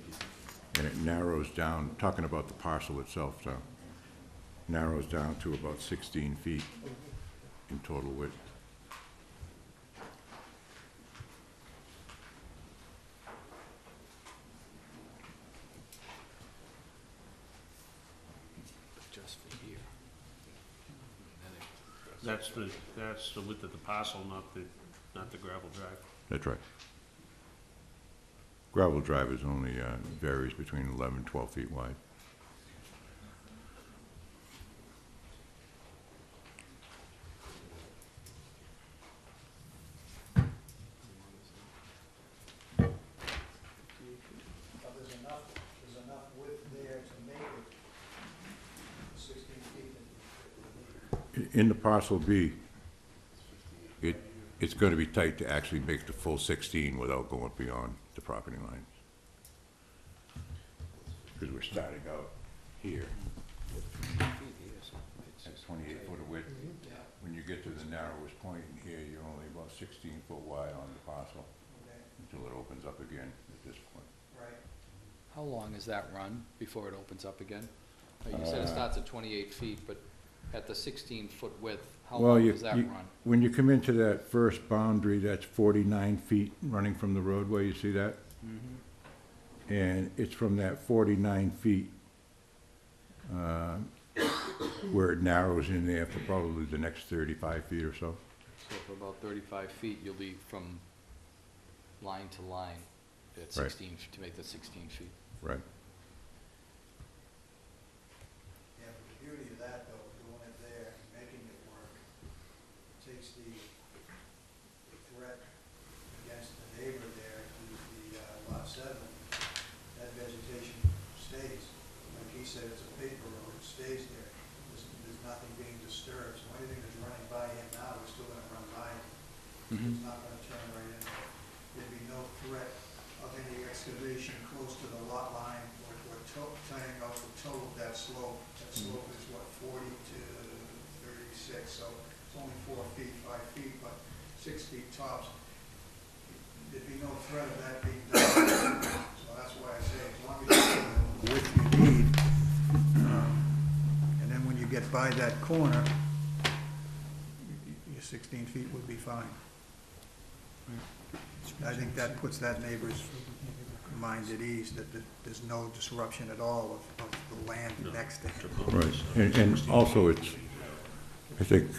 E: and it narrows down, talking about the parcel itself, so, narrows down to about 16 feet in total width.
D: Just for here.
C: That's the width of the parcel, not the gravel drive.
E: That's right. Gravel drive is only, varies between 11 and 12 feet wide.
F: There's enough width there to make it 16 feet.
E: In the parcel B, it's gonna be tight to actually make the full 16 without going beyond the property lines. Because we're starting out here at 28 foot of width. When you get to the narrowest point in here, you're only about 16 foot wide on the parcel until it opens up again at this point.
F: Right.
B: How long is that run before it opens up again? You said it starts at 28 feet, but at the 16-foot width, how
E: Well,
B: long
E: you-
B: does that
E: you-
B: run?
E: When you come into that first boundary, that's 49 feet running from the roadway, you see that? And it's from that 49 feet where it narrows in there for probably the next 35 feet or so.
B: So for about 35 feet, you'll be from line to line at
E: Right.
B: 16, to make the 16 feet.
E: Right.
F: Yeah, but the beauty of that, though, doing it there, making it work, takes the threat against the neighbor there, the lot 7, that vegetation stays. Like he said, it's a paper road, it stays there. There's nothing being disturbed, so anything that's running by him now is still gonna run by him. It's not gonna turn right in there. There'd be no threat of any excavation close to the lot line or turning out the toe of that slope. That slope is what, 40 to 36, so it's only 4 feet, 5 feet, but 6 feet tops. There'd be no threat of that being done. So that's why I say, as long as you get the width you need, and then when you get by that corner, your 16 feet would be fine. I think that puts that neighbor's mind at ease, that there's no disruption at all of the land next to him.
E: Right. And also I think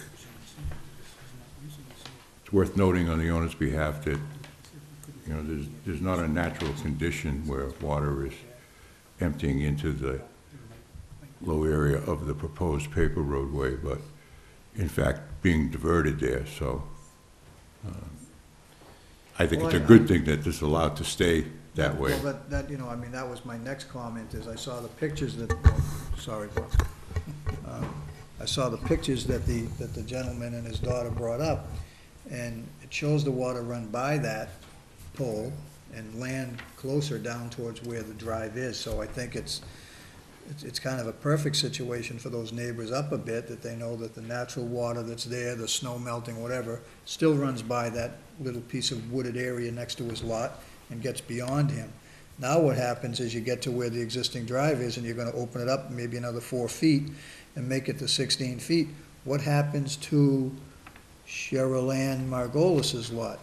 E: it's worth noting on the owner's behalf that, you know, there's not a natural condition where water is emptying into the low area of the proposed paper roadway, but in fact being diverted there, so I think it's a good thing that this is allowed to stay that way.
F: Well, that, you know, I mean, that was my next comment, is I saw the pictures that, sorry, Bob. I saw the pictures that the gentleman and his daughter brought up, and it shows the water run by that, pole and land closer down towards where the drive is. So I think it's kind of a perfect situation for those neighbors up a bit, that they know that the natural water that's there, the snow melting, whatever, still runs by that little piece of wooded area next to his lot and gets beyond him. Now what happens is you get to where the existing drive is, and you're gonna open it up maybe another 4 feet and make it to 16 feet. What happens to Cheryl Ann Margolis's lot?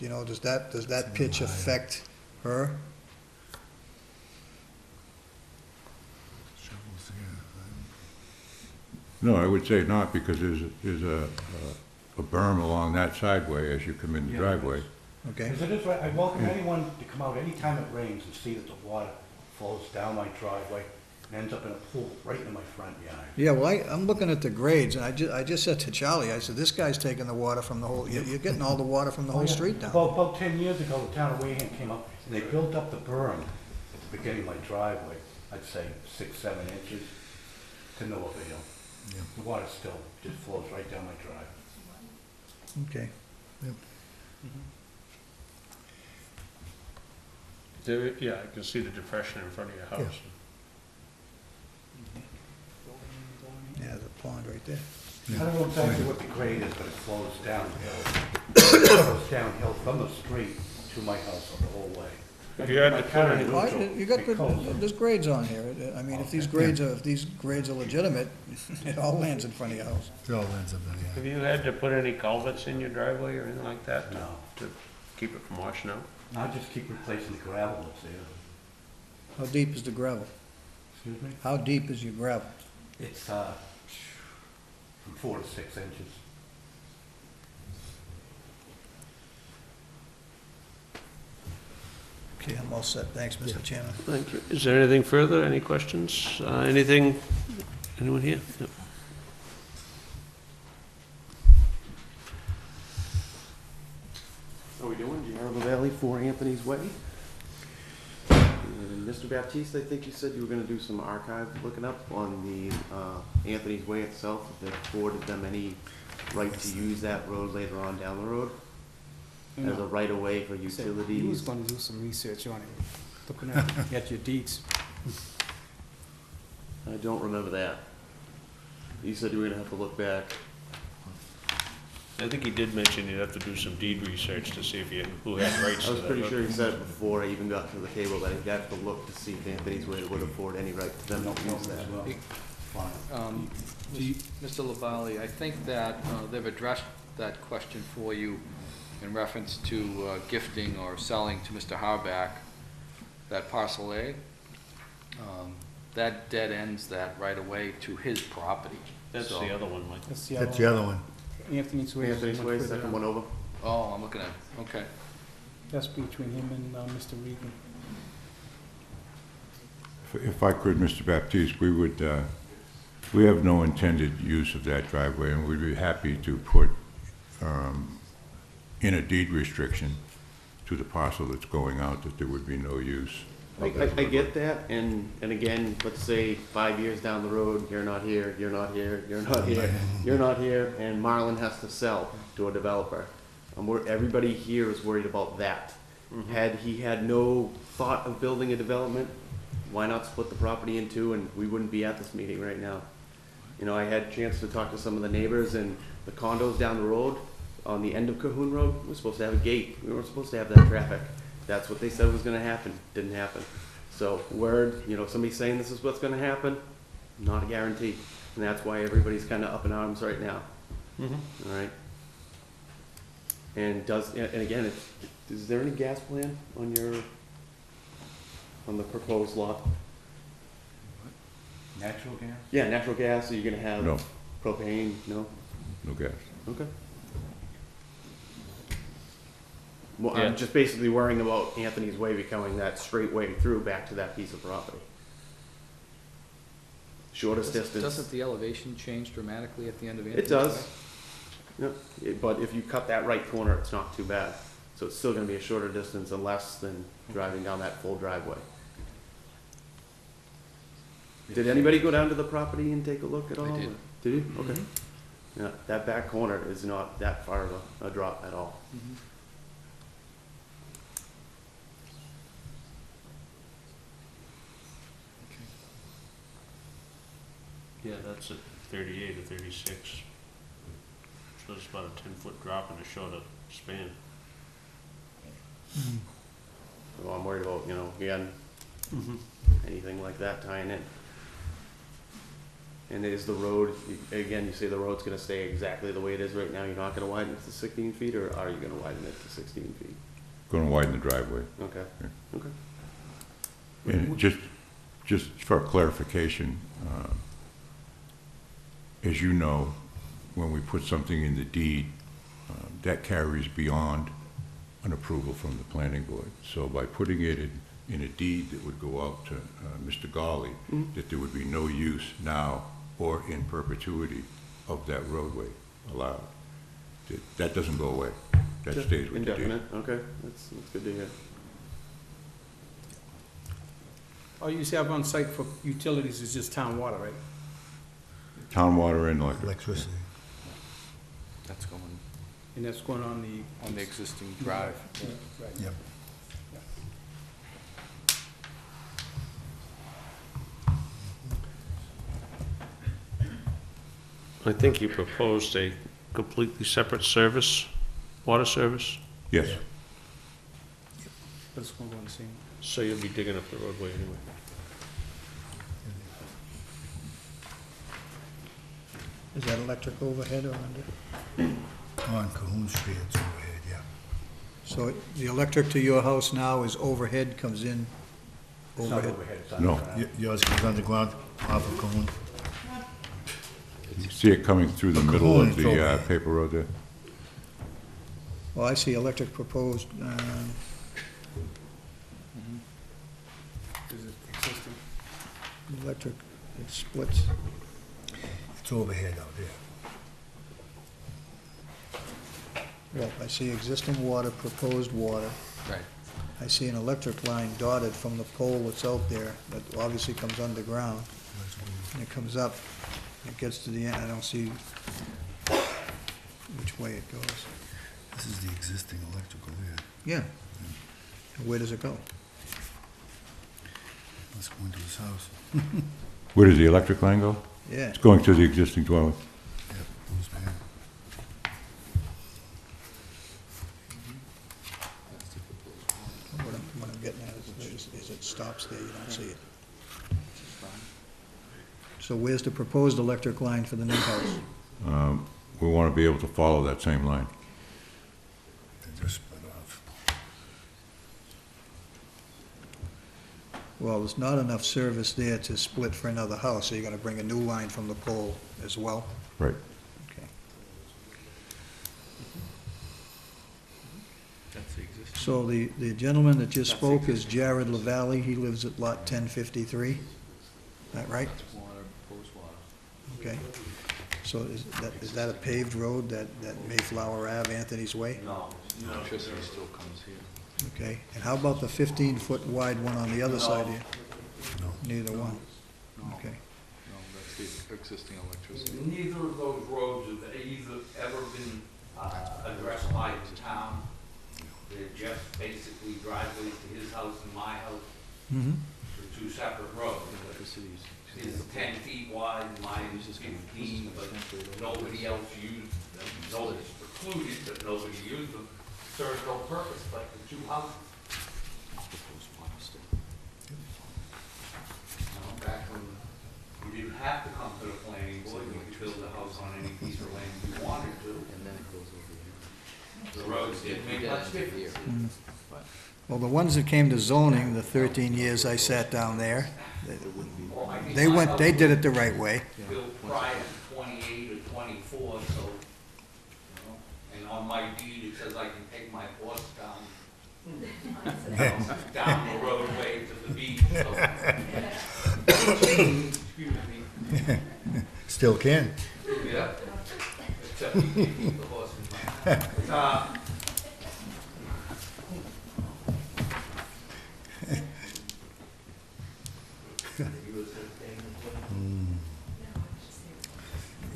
F: You know, does that pitch affect her?
A: Shovels, yeah.
E: No, I would say not, because there's a berm along that sideway as you come in the
G: Yeah,
E: driveway.
F: Okay,
G: Because it is right, I welcome anyone to come out anytime it rains and see that the water flows down my driveway and ends up in a pool right in my front yard.
F: yeah, well, I'm looking at the grades, and I just said to Charlie, I said, this guy's taking the water from the whole, you're getting all the water from the whole
G: Oh, yeah.
F: street down.
G: About 10 years ago, the town of Wareham came up and they built up the berm at the beginning of my driveway, I'd say 6, 7 inches to no avail.
A: Yeah.
G: The water still just flows right down my drive.
F: Okay,
C: There, yeah, I can see the depression in front of your house.
F: yeah, there's a pond right there.
G: I don't know exactly what the grade is, but it flows downhill. It flows downhill from the street to my house the whole way.
C: If you had to
G: My
C: put
G: car
C: any-
G: is
F: Well,
G: neutral
F: you got good,
G: because-
F: there's grades on here. I mean, if these grades are legitimate, it all lands in front of your house.
A: It all ends up in the
C: Have you had to put any culverts in your driveway or anything like that
G: No.
C: to keep it from washing out?
G: I'll just keep replacing the gravel that's there.
F: How deep is the gravel?
G: Excuse me?
F: How deep is your gravel?
G: It's, from 4 to 6 inches.
F: Okay, I'm all set. Thanks, Mr. Chairman.
C: Thank you. Is there anything further? Any questions? Anything, anyone here? No.
K: How are we doing? Giancarlo Valley, 4 Anthony's Way. And Mr. Baptiste, I think you said you were gonna do some archive looking up on the Anthony's Way itself, if it afforded them any right to use that road later on down the road? As a right of way for
L: He was
K: utilities?
L: gonna do some research on it, looking at your deeds.
K: I don't remember that. You said you were gonna have to look back.
C: I think he did mention you'd have to do some deed research to see if you, who had rights
K: I
C: to
K: was
C: that.
K: pretty
C: road.
K: sure he said it before I even got to the table, that he'd have to look to see if Anthony's Way would afford any right to them to use that.
G: Well, fine.
B: Mr. Lavalley, I think that they've addressed that question for you in reference to gifting or selling to Mr. Harback that parcel A. That dead ends that right away to his property.
C: That's
B: So-
C: the other one, Mike.
L: That's the
A: That's the other one.
L: Anthony's Way. is
K: Anthony's
L: the
K: Way,
L: further
K: second
L: down.
K: one over.
B: Oh, I'm looking at, okay.
L: That's between him and Mr. Regan.
E: If I could, Mr. Baptiste, we would, we have no intended use of that driveway, and we'd be happy to put in a deed restriction to the parcel that's going out, that there would be no use.
K: I get that, and again, let's say 5 years down the road, you're not here, you're not here, you're not here, you're not here, and Marlin has to sell to a developer. Everybody here is worried about that. Had he had no thought of building a development, why not split the property in two, and we wouldn't be at this meeting right now. You know, I had a chance to talk to some of the neighbors, and the condos down the road, on the end of Cahoon Road, we're supposed to have a gate. We weren't supposed to have that traffic. That's what they said was gonna happen, didn't happen. So word, you know, somebody saying this is what's gonna happen, not a guarantee. And that's why everybody's kinda up in arms right now, all right? And again, is there any gas plan on the proposed lot?
G: Natural gas?
K: Yeah, natural gas, are you gonna have
E: No,
K: propane? No?
E: no gas.
K: Okay. Well,
C: Yeah.
K: I'm just basically worrying about Anthony's Way becoming that straight way through back to that piece of property. Shortest distance.
B: Doesn't the elevation change dramatically at the end of Anthony's
K: It does.
B: Way?
K: Yep. But if you cut that right corner, it's not too bad. So it's still gonna be a shorter distance and less than driving down that full driveway. Did anybody go down to the property and take a look at all?
B: did.
K: Did you? Okay. Yeah, that back corner is not that far of a drop at all.
C: Yeah, that's at 38 or 36. So it's about a 10-foot drop in a shorter span.
K: Well, I'm worried about, again, anything like that tying in. And is the road, again, you say the road's gonna stay exactly the way it is right now, you're not gonna widen it to 16 feet, or are you gonna widen it to 16 feet?
E: Gonna widen the driveway.
K: Okay, okay.
E: And just for clarification, as you know, when we put something in the deed, that carries beyond an approval from the planning board. So by putting it in a deed that would go out to Mr. Gawley, that there would be no use now or in perpetuity of that roadway allowed. That doesn't go away. That stays with the deed.
K: Indefinite, okay, that's good to hear.
L: All you have on site for utilities is just town water, right?
E: Town water and electric.
A: Electricity.
B: That's going
L: And that's going on
B: on the existing drive.
L: right.
A: Yep.
C: I think you proposed a completely separate service, water service,
E: Yes.
L: But it's going to go on the same.
C: so you'll be digging up the roadway anyway.
F: Is that electric overhead or under?
A: On Cahoon Street, it's overhead, yeah.
F: So the electric to your house now is overhead, comes in
G: It's not
F: overhead?
G: overhead, it's
E: No.
G: underground.
A: Yours goes underground off of Cahoon?
E: You see it coming through the
A: The
E: middle
A: Cahoon
E: of
A: is
E: the
A: overhead.
E: paper road there?
F: Well, I see electric proposed,
L: Is it existing?
F: electric, it splits.
A: It's overhead out there.
F: Well, I see existing water, proposed water.
B: Right.
F: I see an electric line dotted from the pole that's out there, that obviously comes underground. And it comes up, it gets to the end, I don't see which way it goes.
A: This is the existing electrical here.
F: Yeah. And where does it go?
A: Let's go into his house.
E: Where does the electric line go?
F: Yeah.
E: It's going to the existing dwelling.
A: Yep, goes back.
F: What I'm getting at is it stops there, you don't see it. So where's the proposed electric line for the new house?
E: We want to be able to follow that same line.
A: They just split off.
F: Well, there's not enough service there to split for another house, so you're gonna bring a new line from the pole as well?
E: Right.
F: Okay.
B: That's the existing.
F: So the gentleman that just spoke is Jared LaValle, he lives at lot 1053, is that right?
B: Water, proposed water.
F: Okay. So is that a paved road, that Mayflower Ave, Anthony's Way?
B: Electricity still comes here.
F: Okay, and how about the 15-foot wide one on the other side here?
A: No.
F: Neither one,
B: No,
F: okay.
B: no, that's the existing electricity.
M: Neither of those roads have either ever been addressed by the town. They're just basically driveways to his house and my house,
F: Mm-hmm.
M: they're two separate roads.
B: Electricity's.
M: His is 10 feet wide, mine is 15, but nobody else used them. Nobody's precluded, but nobody used them. Served no purpose but the two houses.
B: Proposed water still.
M: Back when you didn't have to come to the planning board, you could build a house on any piece of land you wanted to.
B: And then it goes over here.
M: The roads didn't make much difference.
B: But
F: Well, the ones that came to zoning, the 13 years I sat down there,
M: Well, I mean,
F: they
M: my
F: they
M: house
F: did it the right way.
M: was built prior to 28 or 24, so, and on my deed, it says I can take my horse down the roadway to the beach, so. Excuse me,
A: Still can.
M: yeah, except you can't keep the horse in my.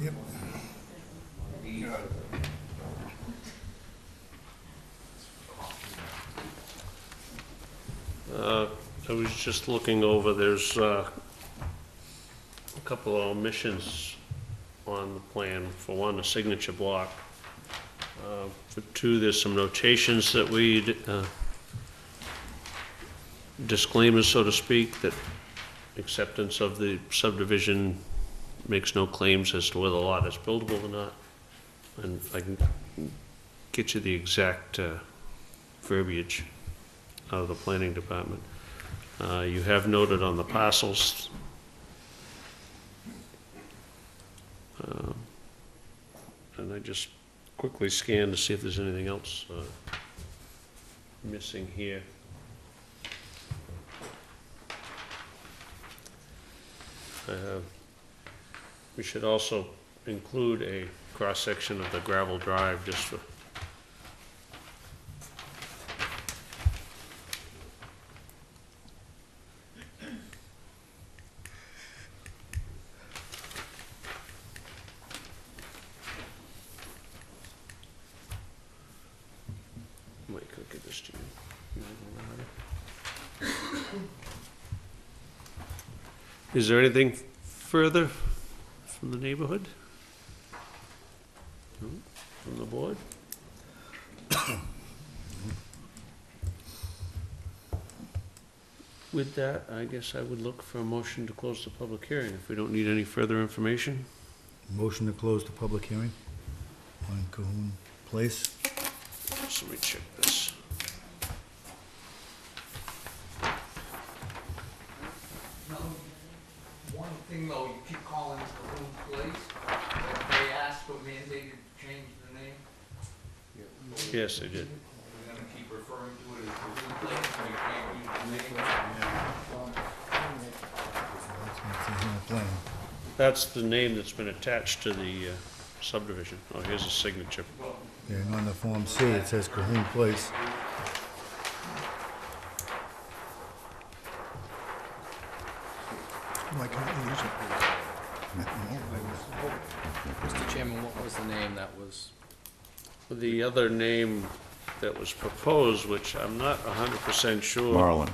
A: Yep.
C: I was just looking over, there's couple of omissions on the plan. For one, a signature block. For two, there's some notations that we, disclaimers, so to speak, that acceptance of the subdivision makes no claims as to whether the lot is buildable or not. And I can get you the exact verbiage out of the planning department. You have noted on the parcels. And I just quickly scanned to see if there's anything else missing here. We should also include a cross-section of the gravel drive just for Mike, I'll give this to you. Is there anything further from the neighborhood? No? From the board? With that, I guess I would look for a motion to close the public hearing if we don't need any further information.
A: Motion to close the public hearing on Cahoon Place.
C: So let me check this.
M: One thing though, you keep calling it Cahoon Place, if they asked for mandated to change the name,
C: Yes, I did.
M: we're gonna keep referring to it as Cahoon Place, so you can't use the name.
A: That's what's in the plan.
C: That's the name that's been attached to the subdivision. Oh, here's a signature.
A: Yeah, and on the Form C, it says Cahoon Place.
G: Why can't we use it?
B: Mr. Chairman, what was the name that was,
C: The other name that was proposed, which I'm not 100% sure
E: Marlin,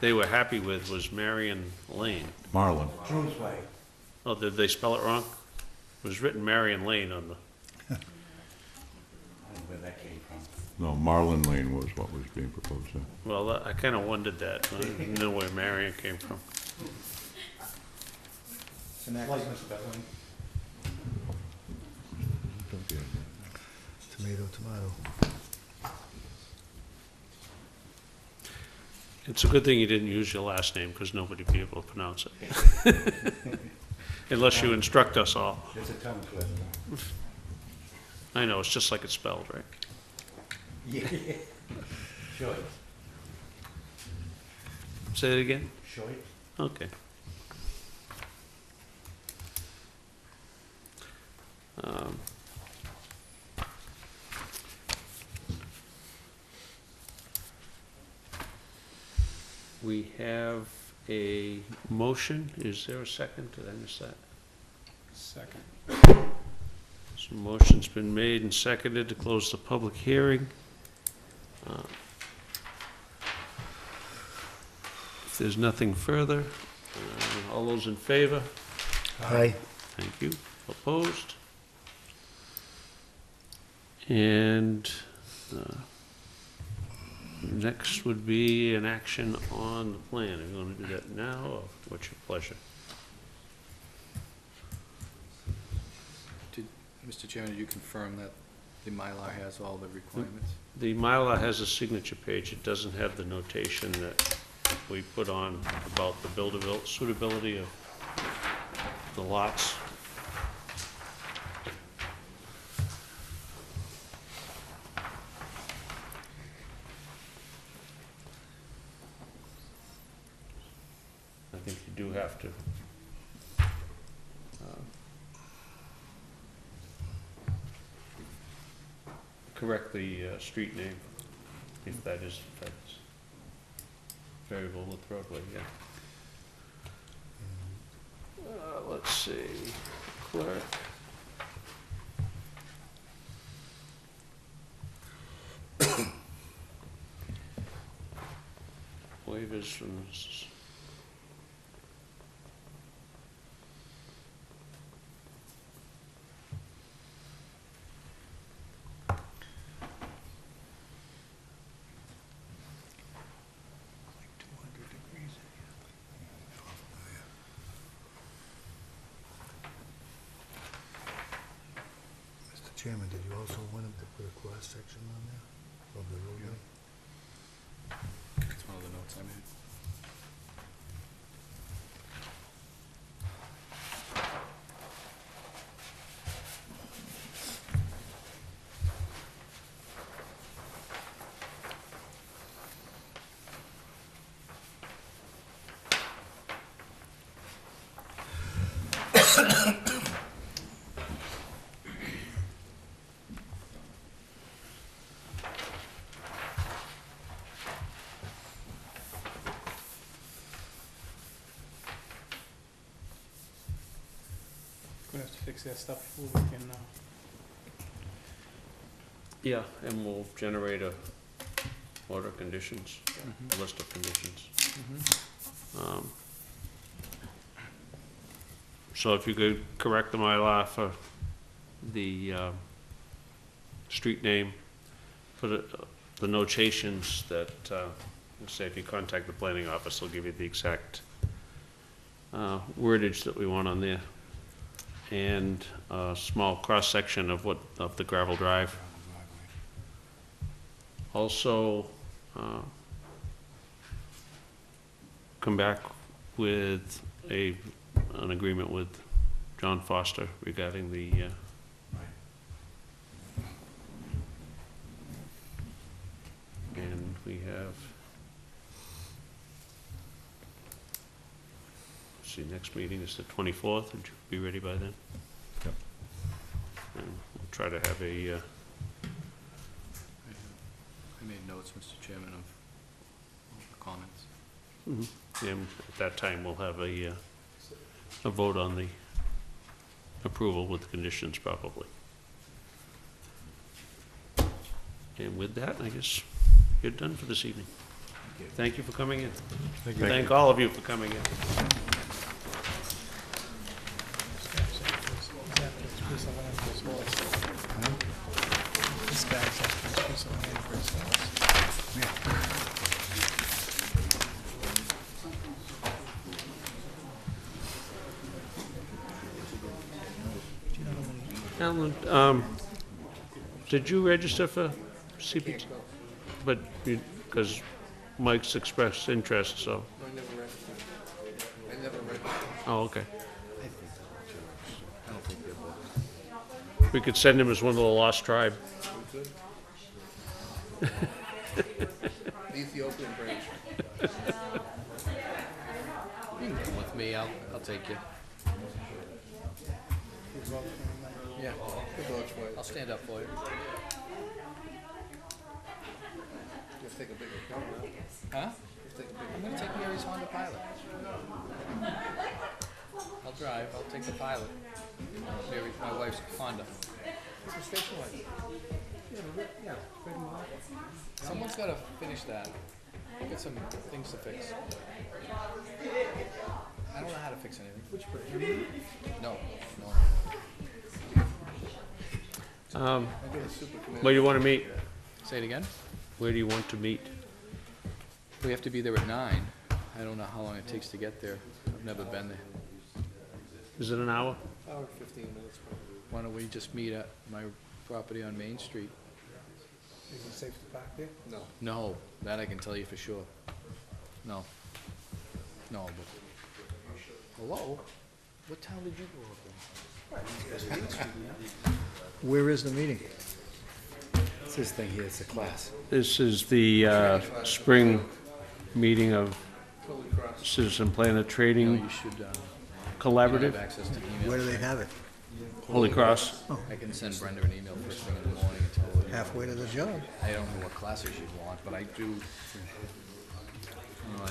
C: they were happy with, was Marion Lane.
E: Marlin.
G: June's Way.
C: Oh, did they spell it wrong? It was written Marion Lane on the,
G: I don't know where that came from.
E: No, Marlin Lane was what was being proposed there.
C: well, I kind of wondered that. I didn't know where Marion came from.
G: Like Mr. Bentley.
A: Tomato, tomato.
C: It's a good thing you didn't use your last name, because nobody would be able to pronounce it. Unless you instruct us all.
G: It's a tongue twister.
C: I know, it's just like it's spelled, right?
G: Yeah. Sure.
C: Say it again?
G: Sure.
C: Okay. We have a motion. Is there a second? Did I miss that?
L: Second.
C: So motion's been made and seconded to close the public hearing. If there's nothing further, all those in favor?
A: Aye.
C: Thank you. Opposed? And next would be an action on the plan. Are you going to do that now, or what's your pleasure?
B: Mr. Chairman, did you confirm that the Mylar has all the requirements?
C: The Mylar has a signature page. It doesn't have the notation that we put on about the suitability of the lots. I think you do have to correct the street name, if that's variable with roadway, yeah. Let's see, clerk. Waivers from
A: Chairman, did you also want him to put a cross-section on there of the roadway?
B: That's one of the notes I made.
L: Gonna have to fix that stuff before we can,
C: Yeah, and we'll generate a order of conditions, a list of conditions. So if you could correct the Mylar for the street name, for the notations that, say if you contact the planning office, they'll give you the exact wordage that we want on there. And a small cross-section of the gravel drive. Also, come back with an agreement with John Foster regarding the, and we have, let's see, next meeting is the 24th, would you be ready by then?
E: Yep.
C: And we'll try to have a,
B: I made notes, Mr. Chairman, of all the comments.
C: and at that time, we'll have a vote on the approval with conditions probably. And with that, I guess you're done for this evening. Thank you for coming in. Thank all of you for coming in.
L: this guy's after his piece of land for his house.
C: Alan, did you register for CPT? But, because Mike's expressed interest, so.
B: I never read.
C: Oh, okay. We could send him as one of the lost tribe.
B: The Ethiopian branch. You can come with me, I'll take you. Yeah, I'll stand up for you. You have to take a bigger car, huh? I'm gonna take Mary's Honda Pilot. I'll drive, I'll take the Pilot. Mary, my wife's Honda. What's the station like? Yeah, someone's gotta finish that. Get some things to fix. I don't know how to fix anything. Which bridge? No.
C: Where do you want to meet?
B: Say it again?
C: Where do you want to meet?
B: We have to be there at 9. I don't know how long it takes to get there. I've never been there.
C: Is it an hour?
B: Hour, 15 minutes. Why don't we just meet at my property on Main Street?
L: Is it safe to park there?
B: No. No, that I can tell you for sure. No. No, but... Hello? What town did you grow up in?
F: Where is the meeting?
A: It's this thing here, it's a class.
C: This is the spring meeting of Citizen Planet
B: No,
C: Trading
B: you should,
C: Collaborative,
B: have access to email.
F: Where do they have it?
C: Holy Cross.
B: I can send Brenda an email first thing in the morning and tell her.
F: Halfway to the job.
B: I don't know what classes you want, but I do.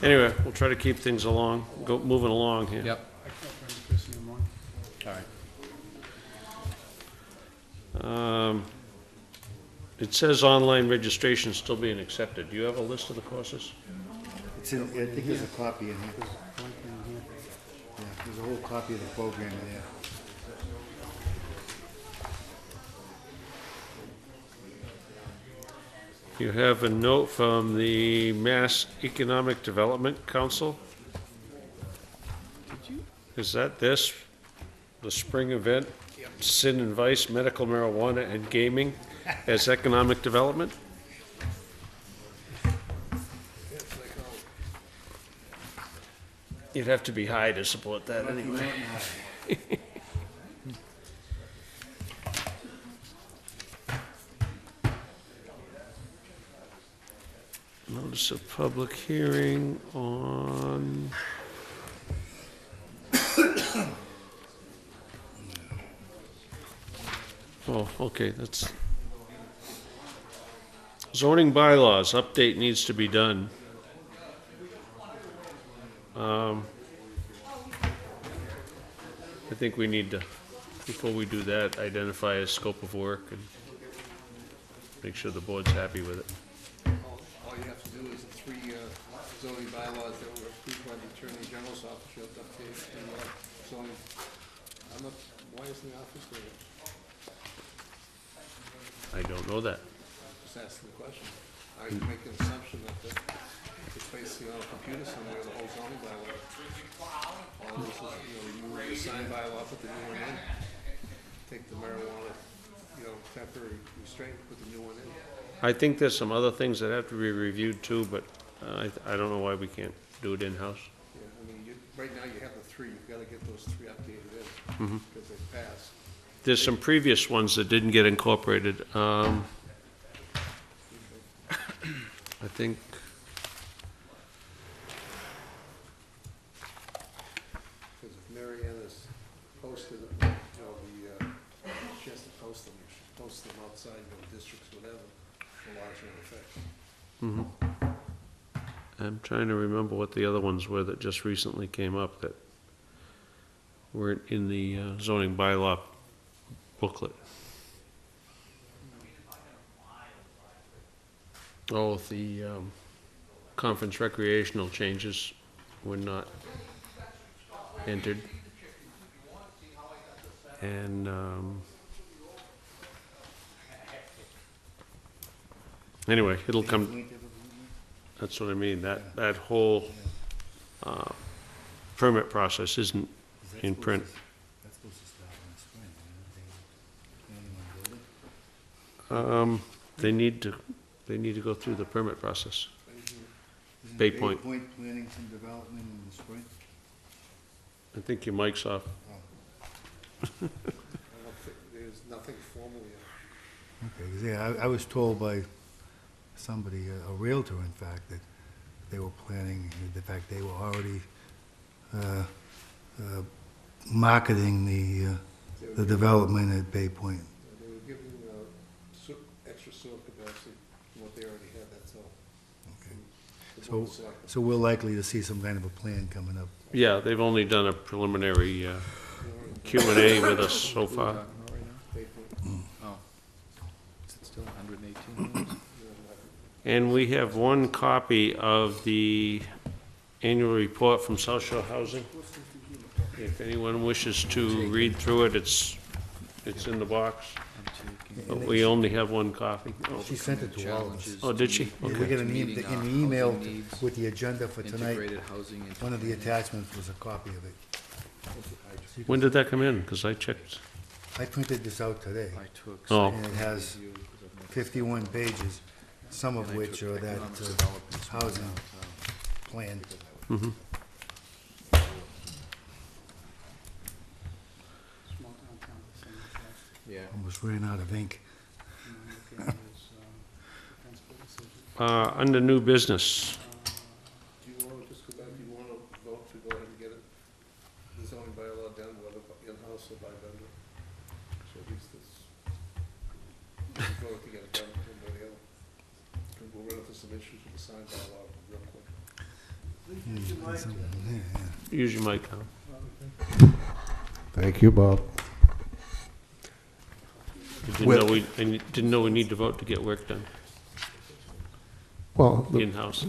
C: Anyway, we'll try to keep things moving along here.
B: Yep,
L: I can't bring Chris in the morning.
B: all right.
C: It says online registration still being accepted. Do you have a list of the courses?
A: It's in, I think there's a copy in here. Yeah, there's a whole copy of the program in there.
C: You have a note from the Mass Economic Development Council. Is that this, the spring event?
B: Yep.
C: Sin and Vice, Medical Marijuana and Gaming as Economic Development. You'd have to be high to support that anyway. Notice of public hearing on... Oh, okay, that's... Zoning bylaws, update needs to be done. I think we need to, before we do that, identify a scope of work and make sure the board's happy with it.
B: All you have to do is the three zoning bylaws that were approved by the Attorney General's office, you have to update the zoning. I'm not, why isn't the office doing it?
C: I don't know that.
B: Just asking the question. I make an assumption that it's basically on a computer somewhere, the whole zoning bylaw. This is, remove the sign bylaw, put the new one in. Take the marijuana, temporary restraint, put the new one in.
C: I think there's some other things that have to be reviewed too, but I don't know why we can't do it in-house.
B: Yeah, right now you have the three, you've gotta get those three updated in, because they passed.
C: There's some previous ones that didn't get incorporated. I think,
B: Because if Mary Ann has posted, she has to post them, she posts them outside, districts, whatever, the laws are in effect.
C: I'm trying to remember what the other ones were that just recently came up that weren't in the zoning bylaw booklet. Oh, the conference recreational changes were not entered. And anyway, it'll come, that's what I mean, that whole permit process isn't in print.
A: That's supposed to start in the spring, planning on building?
C: They need to go through the permit process.
A: Isn't
C: Bay
A: Bay
C: Point.
A: Point planning some development in the spring?
C: I think your mic's off.
B: I don't think, there's nothing formal yet.
A: Okay, 'cause, yeah, I was told by somebody, a realtor in fact, that they were planning, in fact, they were already marketing the development at Bay Point.
B: They were giving extra sewer capacity from what they already had, that's all.
A: Okay.
B: The board of selectmen.
A: So we're likely to see some kind of a plan coming up.
C: Yeah, they've only done a preliminary Q&A with us so far.
B: Bay Point.
D: Oh. Is it still 118
C: And we have one copy of the annual report from South Shore Housing. If anyone wishes to read through it, it's in the box. But we only have one copy. Oh.
A: She sent it to all of us.
C: Oh, did she?
A: Yeah, we
C: Okay.
A: got an in the email with the agenda for tonight.
D: housing.
A: One of the attachments was a copy of it.
C: When did that come in? Because I checked.
A: I printed this out today,
D: I took.
C: Oh.
A: and it has 51 pages, some of which are that housing plan.
C: Mm-hmm.
D: Yeah.
A: Almost ran out of ink.
C: Under new business,
B: Do you want to just go back, do you want to vote to go ahead and get it, the zoning bylaw done, whether in-house or by vendor? So at least it's, vote to get it done one way or the other. And we'll run into some issues with the sign bylaw real quick.
C: use your mic, Hal.
N: Thank you, Bob.
C: I didn't know we need to vote to get work done
N: Well,
C: in-house.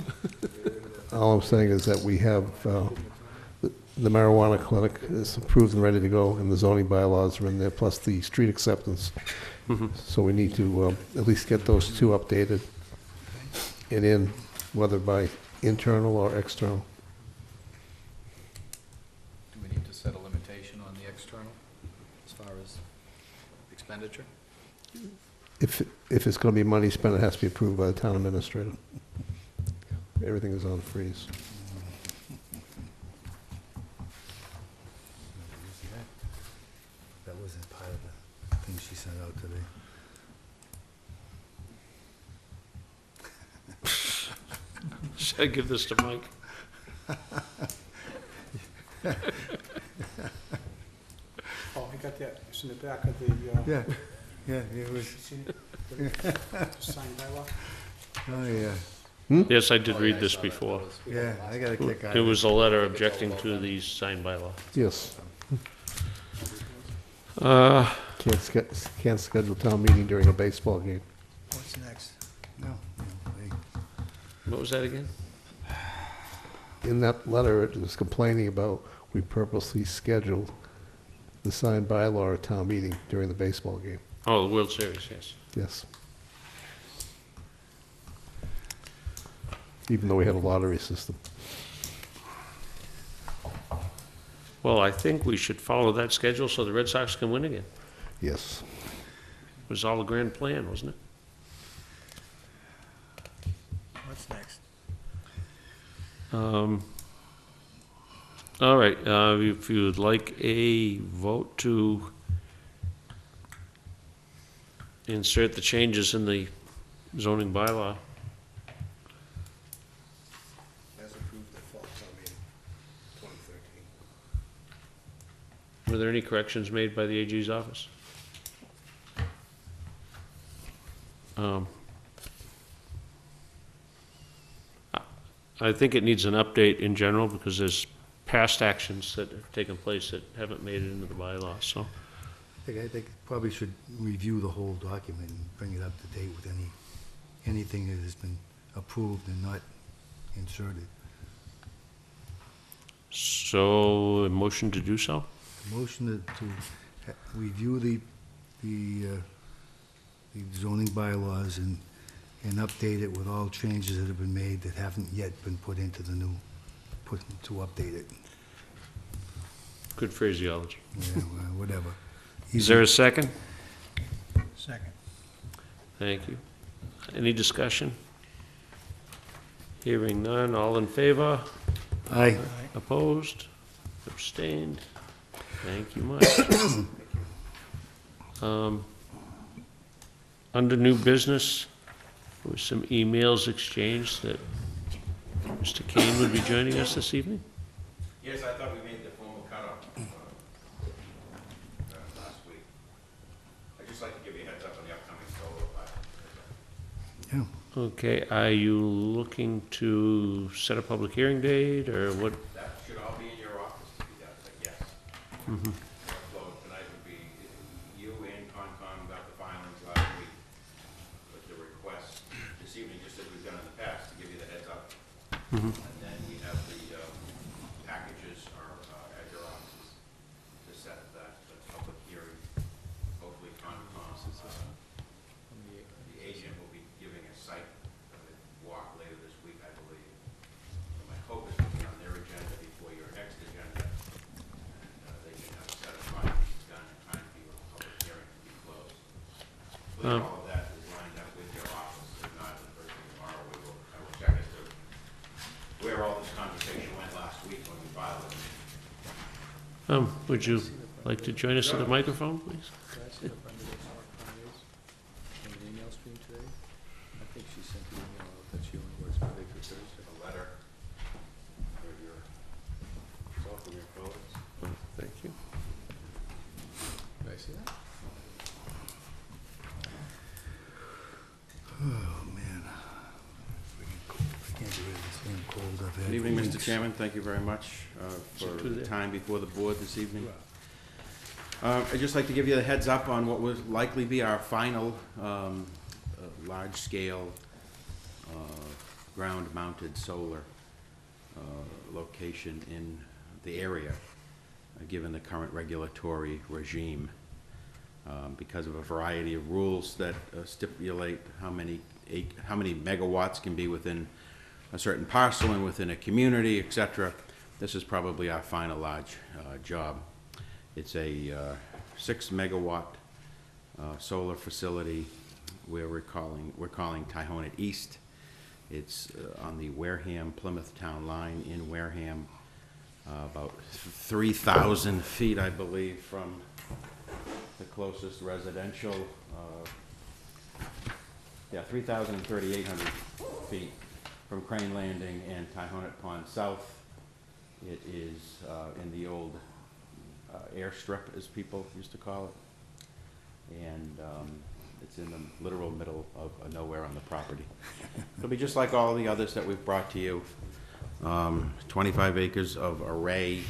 N: all I'm saying is that we have, the marijuana clinic is approved and ready to go, and the zoning bylaws are in there, plus the street acceptance.
C: Mhm.
N: So we need to at least get those two updated and in, whether by internal or external.
D: Do we need to set a limitation on the external as far as
B: expenditure?
N: If it's gonna be money spent, it has to be approved by the town administrator. Everything is on freeze.
A: That wasn't part of the thing she sent out today.
C: Should I give this to Mike?
L: Oh, I got that. It's in the back of the,
A: Yeah, yeah, it was,
L: seen it? Signed by law?
A: oh, yeah,
C: Yes, I did
B: Oh,
C: read
B: I
C: this
B: saw that.
C: before.
B: That was-
A: yeah, I got a kick out
C: It
A: of it.
C: was a letter objecting to these signed by law.
N: Yes.
C: Uh,
N: Can't schedule town meeting during a baseball game.
A: What's next? No, hey,
C: what was that again?
N: In that letter, it was complaining about we purposely scheduled the signed bylaw at town meeting during the baseball game.
C: Oh, the World Series, yes.
N: Yes. Even though we had a lottery system.
C: Well, I think we should follow that schedule so the Red Sox can win again.
N: Yes.
C: It was all a grand plan, wasn't it?
A: what's next?
C: All right, if you would like a vote to insert the changes in the zoning bylaw.
N: As approved at fall town meeting, 2013.
C: Were there any corrections made by the AG's office? I think it needs an update in general because there's past actions that have taken place that haven't made it into the bylaw, so.
A: I think probably should review the whole document and bring it up to date with anything that has been approved and not inserted.
C: So, a motion to do so?
A: Motion to review the zoning bylaws and update it with all changes that have been made that haven't yet been put into the new, to update it.
C: Good phraseology.
A: Yeah, well, whatever.
C: Is there a second?
F: Second.
C: Thank you. Any discussion? Hearing none, all in favor?
A: Aye.
C: Opposed? Abstained? Thank you much. Under new business, there was some emails exchanged that Mr. Kane would be joining us this evening.
M: Yes, I thought we made the formal cutoff last week. I'd just like to give you a heads up on the upcoming solar project.
A: Yeah.
C: Okay, are you looking to set a public hearing date, or what?
M: That should all be in your office to be done, but yes.
C: Mhm.
M: Flow tonight would be, you and Concom got the filings last week, but the request this evening, just as we've done in the past, to give you the heads up.
C: Mhm.
M: And then we have the packages are at your offices to set that public hearing. Hopefully Concom, the agent will be giving a site walk later this week, I believe. So my hope is to be on their agenda before your next agenda. And they can have a set of findings done in time for your public hearing to be closed. But all of that is lined up with your office. If not, the first thing tomorrow, I will check as to where all this conversation went last week when we filed it.
C: Would you like to join us at the microphone, please?
B: Did I see the Brenda on the email stream today? I think she sent an email out that she only works Monday through Thursday.
M: A letter for your, it's all for your photos.
C: Thank you.
B: Did I see that?
A: Oh, man. I can't get rid of this damn cold I've had.
O: Good evening,
A: for
O: Mr.
A: weeks.
O: Chairman. Thank you very much for
C: Sit through
O: the
C: there.
O: time before the board this evening. I'd just like to give you a heads up on what will likely be our final large-scale ground-mounted solar location in the area, given the current regulatory regime. Because of a variety of rules that stipulate how many megawatts can be within a certain parcel and within a community, et cetera. This is probably our final large job. It's a 6 megawatt solar facility where we're calling Tyhonet East. It's on the Wareham Plymouth Town line in Wareham, about 3,000 feet, I believe, from the closest residential. 3,000 and 3,800 feet from Crane Landing and Tyhonet Pond South. It is in the old airstrip, as people used to call it. And it's in the literal middle of nowhere on the property. It'll be just like all the others that we've brought to you. 25 acres of array.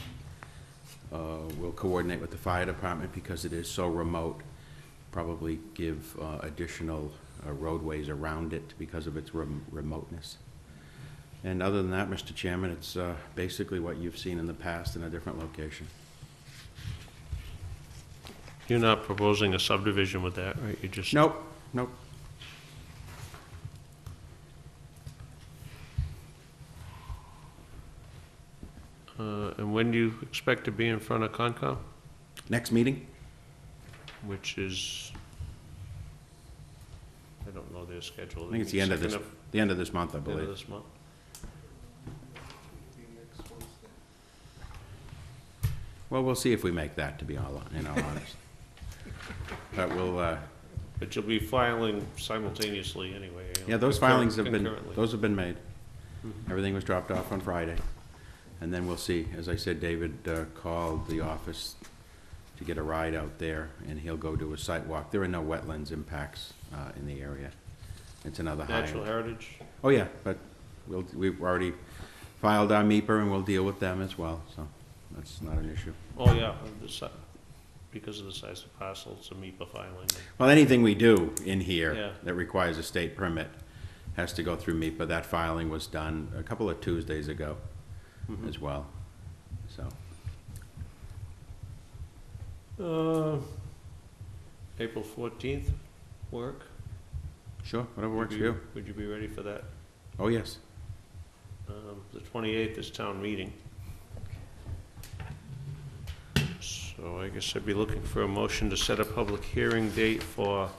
O: We'll coordinate with the fire department because it is so remote. Probably give additional roadways around it because of its remoteness. And other than that, Mr. Chairman, it's basically what you've seen in the past in a different location.
C: You're not proposing a subdivision with that, right? You just...
O: Nope, nope.
C: And when do you expect to be in front of Concom?
O: Next meeting?
C: Which is, I don't know their schedule.
O: I think it's the end of this month, I believe.
C: End of this month.
O: Well, we'll see if we make that, to be all honest. But we'll,
C: But you'll be filing simultaneously anyway.
O: yeah, those filings have been,
C: concurrently.
O: those have been made. Everything was dropped off on Friday. And then we'll see. As I said, David called the office to get a ride out there, and he'll go do a site walk. There are no wetlands impacts in the area. It's another high.
C: Natural heritage?
O: Oh, yeah, but we've already filed our MEPR, and we'll deal with them as well, so that's not an issue.
C: Oh, yeah, because of the size of the parcel, it's a MEPA filing.
O: Well, anything we do in here
C: Yeah.
O: that requires a state permit has to go through MEPA. That filing was done a couple of Tuesdays ago as well, so.
C: April 14th, work?
O: Sure, whatever works for you.
C: Would you be ready for that?
O: Oh, yes.
C: The 28th is town meeting. So I guess I'd be looking for a motion to set a public hearing date for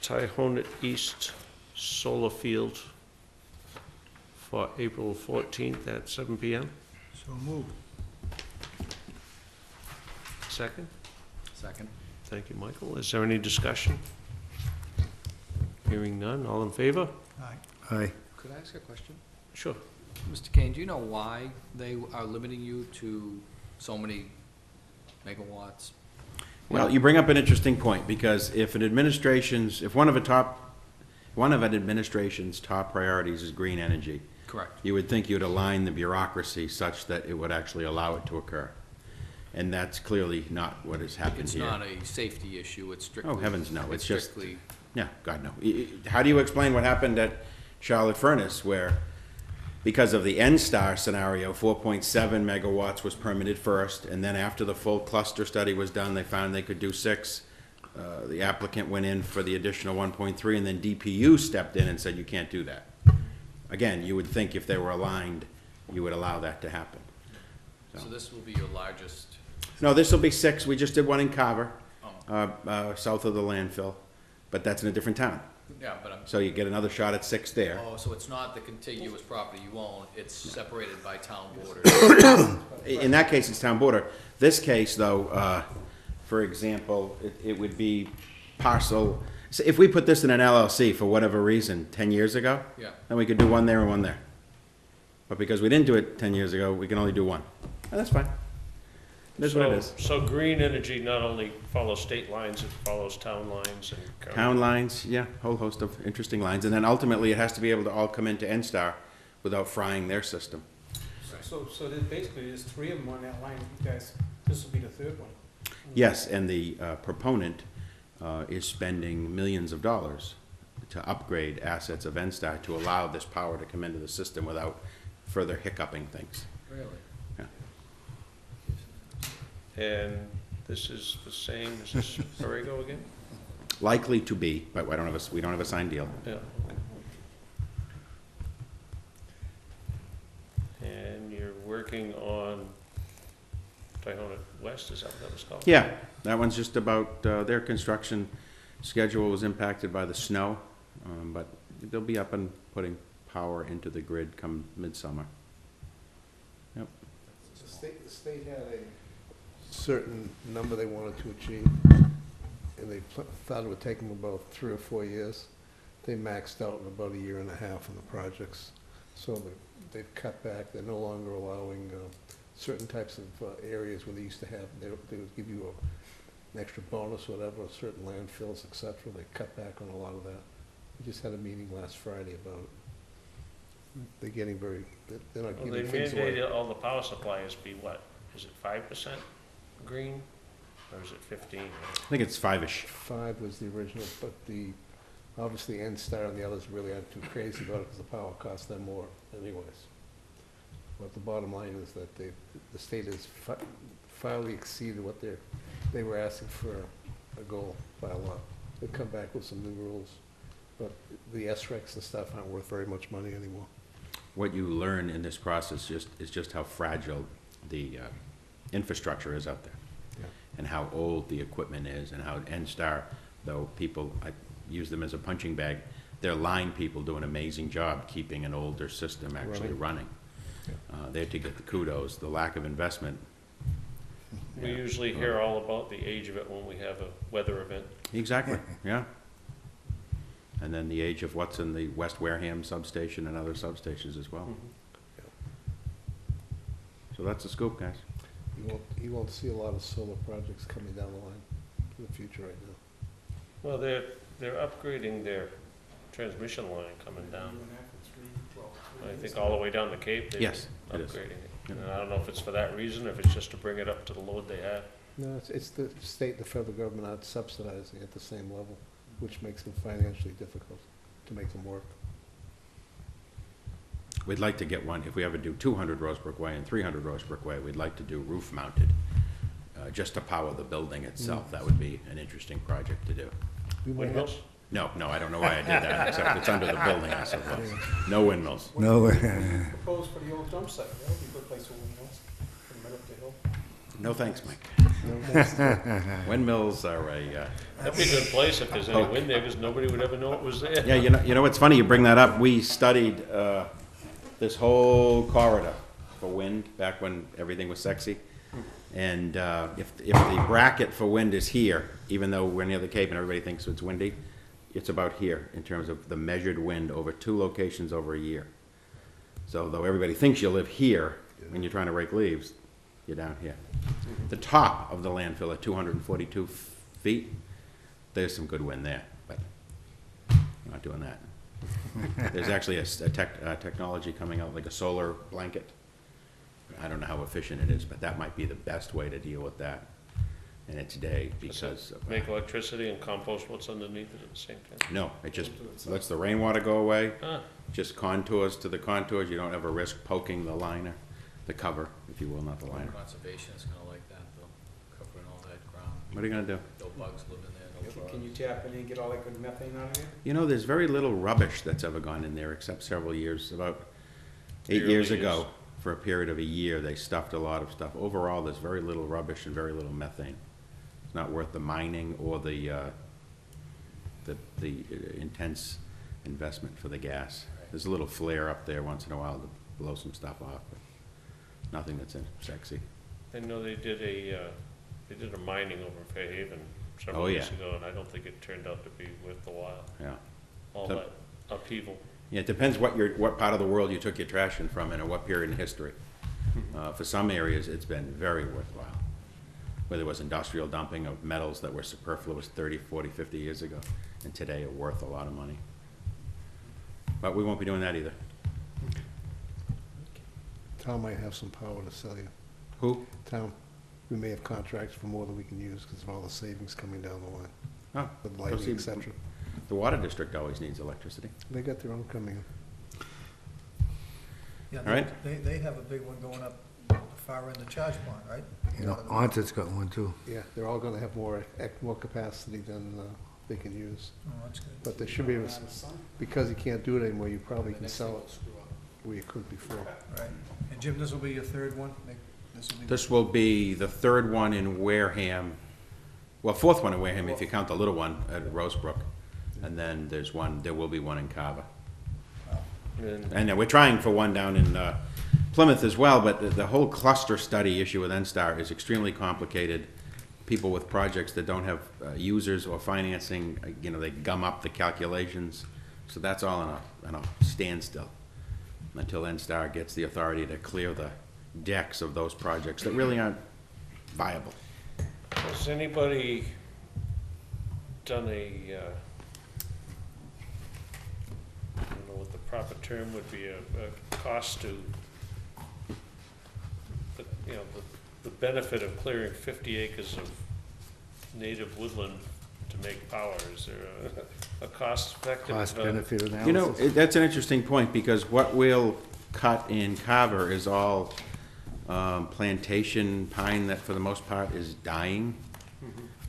C: Tyhonet East Solar Field for April 14th at 7 p.m.
A: So moved.
C: Second?
D: Second.
C: Thank you, Michael. Is there any discussion? Hearing none. All in favor?
A: Aye.
B: Could I ask a question?
C: Sure.
B: Mr. Kane, do you know why they are limiting you to so many megawatts?
O: Well, you bring up an interesting point, because if one of an administration's top priorities is green energy,
B: Correct.
O: you would think you'd align the bureaucracy such that it would actually allow it to occur. And that's clearly not what has happened
B: It's
O: here.
B: not a safety issue, it's strictly.
O: Oh, heavens no, it's just,
B: strictly.
O: yeah, God no. How do you explain what happened at Charlotte Furnace, where because of the N-Star scenario, 4.7 megawatts was permitted first, and then after the full cluster study was done, they found they could do 6. The applicant went in for the additional 1.3, and then DPU stepped in and said, you can't do that. Again, you would think if they were aligned, you would allow that to happen.
B: So this will be your largest,
O: No, this will be 6. We just did one in Carver, south of the landfill, but that's in a different town.
B: yeah, but I'm,
O: So you get another shot at 6 there.
B: oh, so it's not the contiguous property you own, it's separated by town borders.
O: In that case, it's town border. This case, though, for example, it would be parcel, so if we put this in an LLC for whatever reason 10 years ago,
B: Yeah.
O: then we could do one there and one there. But because we didn't do it 10 years ago, we can only do one. And that's fine. That's what it is.
C: So green energy not only follows state lines, it follows town lines and county.
O: Town lines, yeah, whole host of interesting lines. And then ultimately, it has to be able to all come into N-Star without frying their system.
L: So there's basically, there's 3 of them on that line, you guys, this will be the 3rd one.
O: Yes, and the proponent is spending millions of dollars to upgrade assets of N-Star to allow this power to come into the system without further hiccuping things.
B: Really?
C: And this is the same, is this Borrego again?
O: Likely to be, but we don't have a signed deal.
C: Yeah. And you're working on Tohono West, is that what that was called?
O: Yeah, that one's just about, their construction schedule was impacted by the snow, but they'll be up and putting power into the grid come midsummer. Yep.
N: The state had a certain number they wanted to achieve, and they thought it would take them about 3 or 4 years. They maxed out in about 1.5 years on the projects. So they've cut back. They're no longer allowing certain types of areas where they used to have, they would give you an extra bonus, whatever, certain landfills, et cetera. They cut back on a lot of that. We just had a meeting last Friday about it. They're getting they're not
C: Well, they
N: giving things away.
C: mandated all the power supplies be what? Is it 5% green, or is it 15?
O: I think it's 5-ish.
N: 5 was the original, but obviously N-Star and the others really aren't too crazy about it because the power costs them more anyways. But the bottom line is that the state has finally exceeded what they were asking for a goal by a lot. They've come back with some new rules, but the SRECs and stuff aren't worth very much money anymore.
O: What you learn in this process is just how fragile the infrastructure is out there.
N: Yeah.
O: And how old the equipment is, and how N-Star, though people, I use them as a punching bag, their line people do an amazing job keeping an older system actually running.
N: Yeah.
O: They're to get the kudos. The lack of investment.
C: We usually hear all about the age of it when we have a weather event.
O: Exactly, yeah. And then the age of what's in the West Wareham substation and other substations as well. So that's the scoop, guys.
N: You won't see a lot of solar projects coming down the line in the future right now.
C: Well, they're upgrading their transmission line coming down. I think all the way down the Cape, they're
O: Yes, it is.
C: upgrading it. And I don't know if it's for that reason, or if it's just to bring it up to the load they have.
N: No, it's the state and the federal government aren't subsidizing at the same level, which makes them financially difficult to make them work.
O: We'd like to get one, if we ever do 200 Rosebrook Way and 300 Rosebrook Way, we'd like to do roof-mounted, just to power the building itself. That would be an interesting project to do.
C: Windmills?
O: No, I don't know why I did that, except it's under the building, I suppose. No windmills.
A: No,
L: Proposed for the old dump site, that would be a good place for windmills, from right up the hill.
O: No thanks, Mike. Windmills are
C: That'd be a good place if there's any wind there, because nobody would ever know it was there.
O: Yeah, you know what's funny, you bring that up, we studied this whole corridor for wind back when everything was sexy. And if the bracket for wind is here, even though we're near the Cape and everybody thinks it's windy, it's about here in terms of the measured wind over 2 locations over a year. So though everybody thinks you live here when you're trying to rake leaves, you're down here. The top of the landfill at 242 feet, there's some good wind there, but we're not doing that. There's actually a technology coming out, like a solar blanket. I don't know how efficient it is, but that might be the best way to deal with that in its day, because of,
C: Make electricity and compost what's underneath it at the same time?
O: no, it just lets the rainwater go away,
C: Ah,
O: just contours to the contours. You don't ever risk poking the liner, the cover, if you will, not the liner.
D: Conservation is kinda like that, though, covering all that ground.
O: What are you gonna do?
D: No bugs live in there, no bugs.
L: Can you tap in and get all that good methane out of there?
O: You know, there's very little rubbish that's ever gone in there, except several years, about
C: The
O: 8 years
C: early
O: ago,
C: years.
O: for a period of a year, they stuffed a lot of stuff. Overall, there's very little rubbish and very little methane. It's not worth the mining or the intense investment for the gas. There's a little flare up there once in a while to blow some stuff off, but nothing that's sexy.
C: I know they did a mining over in Fairhaven
O: Oh,
C: several
O: yeah.
C: years ago, and I don't think it turned out to be worth the while,
O: Yeah.
C: all
O: So-
C: that upheaval.
O: Yeah, it depends what part of the world you took your trash in from and at what period in history. For some areas, it's been very worthwhile. Where there was industrial dumping of metals that were superfluous 30, 40, 50 years ago, and today are worth a lot of money. But we won't be doing that either.
N: Town might have some power to sell you.
O: Who?
N: Town, we may have contracts for more than we can use because of all the savings coming down the line,
O: Oh,
N: with
O: go
N: lighting,
O: see-
N: et cetera.
O: The water district always needs electricity.
N: They got their own coming in.
F: Yeah,
O: All right.
F: they have a big one going up far in the charge pond, right?
A: you know, Onset's got one too.
N: Yeah, they're all gonna have more capacity than they can use.
F: Oh, that's good.
N: But they should be able to, because you can't do it anymore, you probably can sell it where you could before.
F: Right. And Jim, this will be your third one?
O: This will be the third one in Wareham, well, fourth one in Wareham if you count the little one at Rosebrook. And then there will be one in Carver. And we're trying for one down in Plymouth as well, but the whole cluster study issue with NSTAR is extremely complicated. People with projects that don't have users or financing, they gum up the calculations. So that's all in a standstill until NSTAR gets the authority to clear the decks of those projects that really aren't viable.
C: Has anybody done a, I don't know what the proper term would be, a cost to, the benefit of clearing 50 acres of native woodland to make power? Is there a cost-effective?
A: Cost-benefit analysis?
O: That's an interesting point, because what we'll cut in Carver is all plantation pine that for the most part is dying.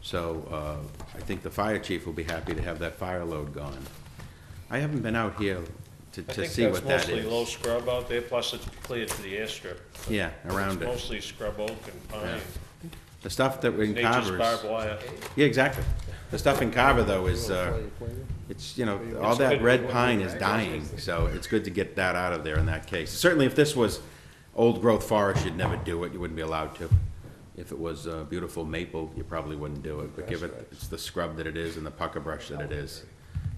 O: So I think the fire chief will be happy to have that fire load gone. I haven't been out here to see what that is.
C: I think that's mostly low scrub out there, plus it's cleared to the airstrip.
O: Yeah, around it.
C: It's mostly scrub oak and pine.
O: Yeah. The stuff that in
C: Nature's
O: Carver
C: barbed wire.
O: Yeah, exactly. The stuff in Carver though is, it's, all that red pine is dying, so it's good to get that out of there in that case. Certainly if this was old growth forest, you'd never do it, you wouldn't be allowed to. If it was beautiful maple, you probably wouldn't do it, but it's the scrub that it is and the pucker brush that it is.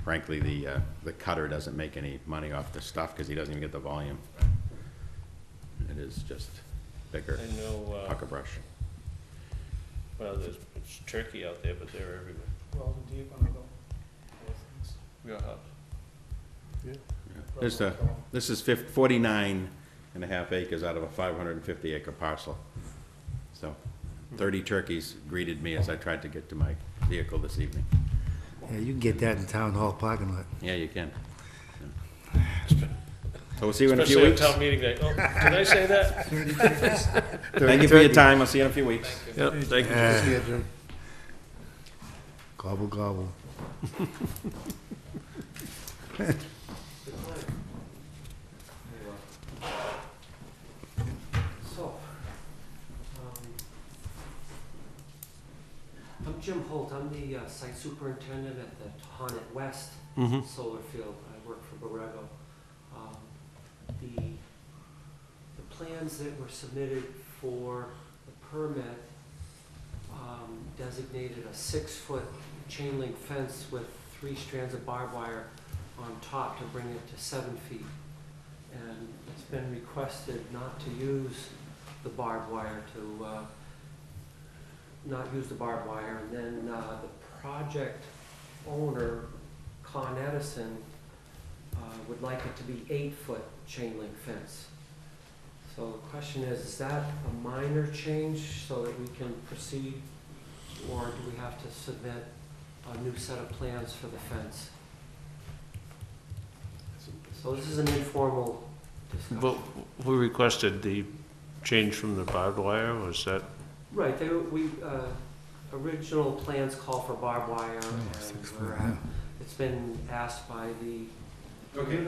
O: Frankly, the cutter doesn't make any money off the stuff because he doesn't even get the volume. It is just bigger
C: I know,
O: pucker brush.
C: well, it's tricky out there, but they're everywhere.
L: Well, do you wanna go?
C: Your house.
O: This is 49 and a half acres out of a 550 acre parcel. So 30 turkeys greeted me as I tried to get to my vehicle this evening.
A: Yeah, you can get that in town hall parking lot.
O: Yeah, you can. Yeah. So we'll see you in a few
C: Especially
O: weeks.
C: on town meeting day. Oh, did I say that?
O: Thank you for your time. I'll see you in a few weeks.
C: Yep, thank you.
N: See ya, Jim.
A: Gobble, gobble.
P: So, I'm Jim Holt. I'm the site superintendent at the Tohonet West solar field. I work for Borrego. The plans that were submitted for the permit designated a 6-foot chain link fence with 3 strands of barbed wire on top to bring it to 7 feet. And it's been requested not to use the barbed wire, and then the project owner, Con Edison, would like it to be 8-foot chain link fence. So the question is that a minor change so that we can proceed, or do we have to submit a new set of plans for the fence? So this is an informal discussion.
C: But we requested the change from the barbed wire, was that?
P: Right, original plans call for barbed wire, and it's been asked by the.
O: Okay,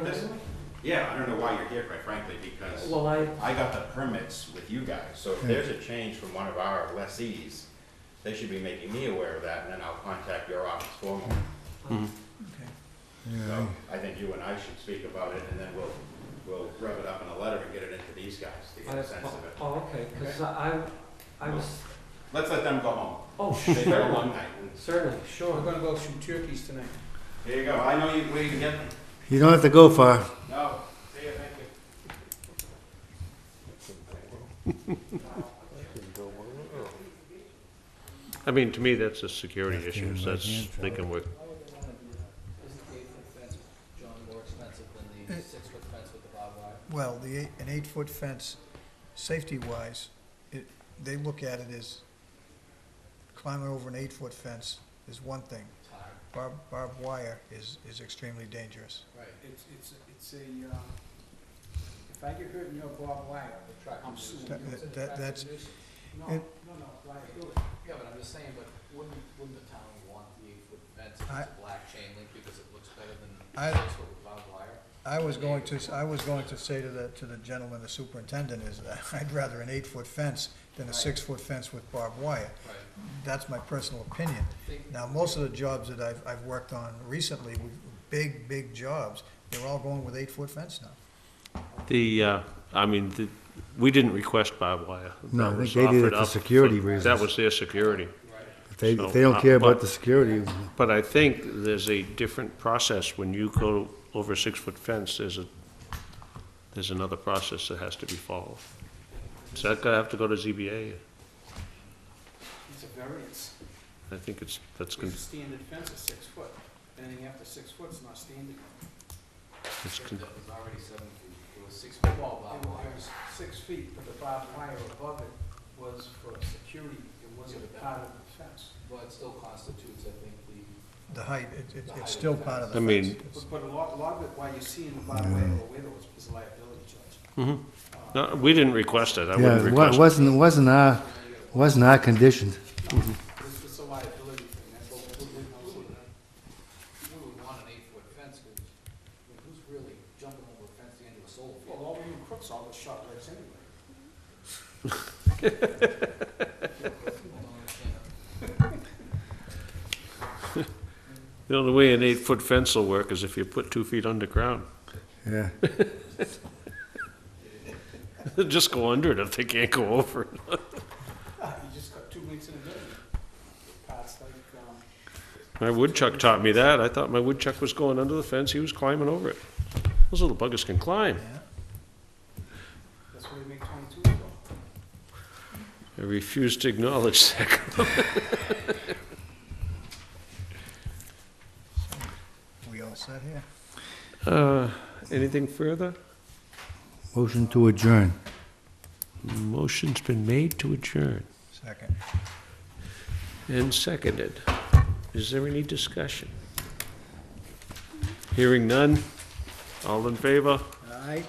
O: yeah, I don't know why you're here, quite frankly, because
P: Well,
O: I got the permits with you guys, so if there's a change from one of our lessees, they should be making me aware of that, and then I'll contact your office formally. So I think you and I should speak about it, and then we'll rub it up in a letter and get it into these guys to get a sense of it.
P: Oh, okay, because I was.
O: Let's let them go home.
P: Oh,
O: They've had a
P: sure.
O: long night.
P: Certainly,
L: We're
P: sure.
L: gonna go shoot turkeys tonight.
O: There you go, I know where you can get them.
A: You don't have to go far.
O: No, see you, thank you.
C: I mean, to me, that's a security issue, so they can work.
B: Isn't the 8-foot fence, John, more expensive than the 6-foot fence with the barbed wire?
F: Well, an 8-foot fence, safety-wise, they look at it as climbing over an 8-foot fence is one thing.
B: It's hard.
F: Barbed wire is extremely dangerous.
B: Right.
L: It's if I get hurt in your barbed wire, I'm suing you.
F: That's,
L: No,
F: it-
L: no, liability.
B: Yeah, but I'm just saying, but wouldn't the town want the 8-foot fence if it's a black chain link because it looks better than
F: I-
B: 6-foot with barbed wire?
F: I was going to say to the gentleman, the superintendent, is that I'd rather an 8-foot fence than a 6-foot fence with barbed wire. That's my personal opinion. Now, most of the jobs that I've worked on recently, big jobs, they're all going with 8-foot fence now.
C: We didn't request barbed wire.
A: No,
C: That
A: I
C: was
A: think they did it
C: offered
A: for
C: up
A: security reasons.
C: That was their security.
A: If they don't care about the security,
C: But I think there's a different process. When you go over a 6-foot fence, there's another process that has to be followed. Does that have to go to ZBA?
L: It's a variance.
C: I think that's
L: It's a standard fence of 6 foot. Anything after 6 foot is not standard.
C: it's
B: It was already 7 feet, it was 6 feet tall barbed
L: It
B: wire.
L: was 6 feet, but the barbed wire above it was for security. It wasn't part of the fence.
B: But it still constitutes, I think,
F: The height, it's still part of the
C: I
F: fence.
C: mean,
L: But a lot of it, why you're seeing the barbed wire go away though, is a liability charge.
C: no, we didn't request it. I
A: yeah,
C: wouldn't request it.
A: wasn't our condition.
L: It's a liability thing, that's what
B: we would want an 8-foot fence, because who's really jumping over a fence to the end of a solar
L: Well,
B: field?
L: all you crooks, all the shot legs anyway.
C: The only way an 8-foot fence will work is if you put 2 feet underground.
A: Yeah.
C: They'll just go under it if they can't go over it.
L: You just cut 2 links in a day. Parts like,
C: My woodchuck taught me that. I thought my woodchuck was going under the fence, he was climbing over it. Those little buggers can climb.
L: that's where you make 22 go.
C: I refuse to acknowledge that.
F: We all set here?
C: Anything further?
A: Motion to adjourn.
C: Motion's been made to adjourn
F: Second.
C: and seconded. Is there any discussion? Hearing none. All in favor?
F: Aye.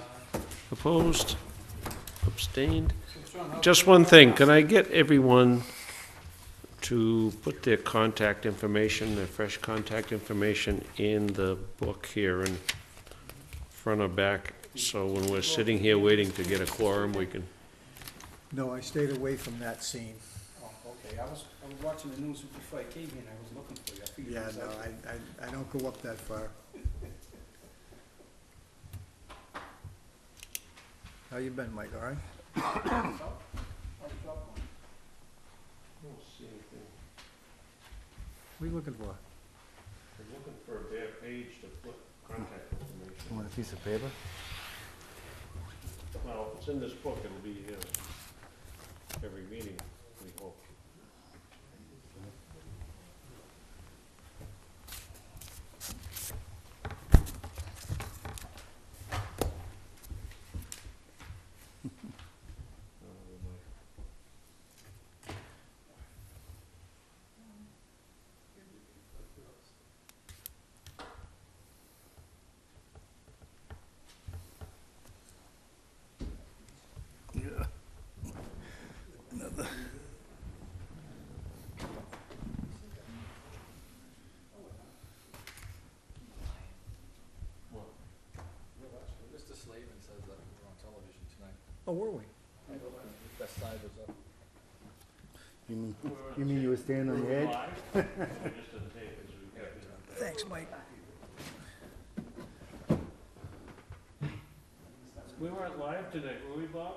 C: Opposed? Abstained? Just one thing, can I get everyone to put their contact information, their fresh contact information in the book here in front or back, so when we're sitting here waiting to get a quorum, we can...
F: No, I stayed away from that scene.
L: Oh, okay, I was watching the news before I came here, and I was looking for you. I figured
F: Yeah,
L: it was
F: no,
L: out there.
F: I don't go up that far. How you been, Mike, all right? What are you looking for?
C: I'm looking for a bare page to put contact information.
A: Want a piece of paper?
C: Well, if it's in this book, it'll be here every meeting, we hope.
B: Mr. Slavin says that we're on television tonight.
F: Oh, were we?
B: That side was up.
A: You mean you were standing on the edge?
F: Thanks, Mike.
C: We weren't live today, were we, Bob?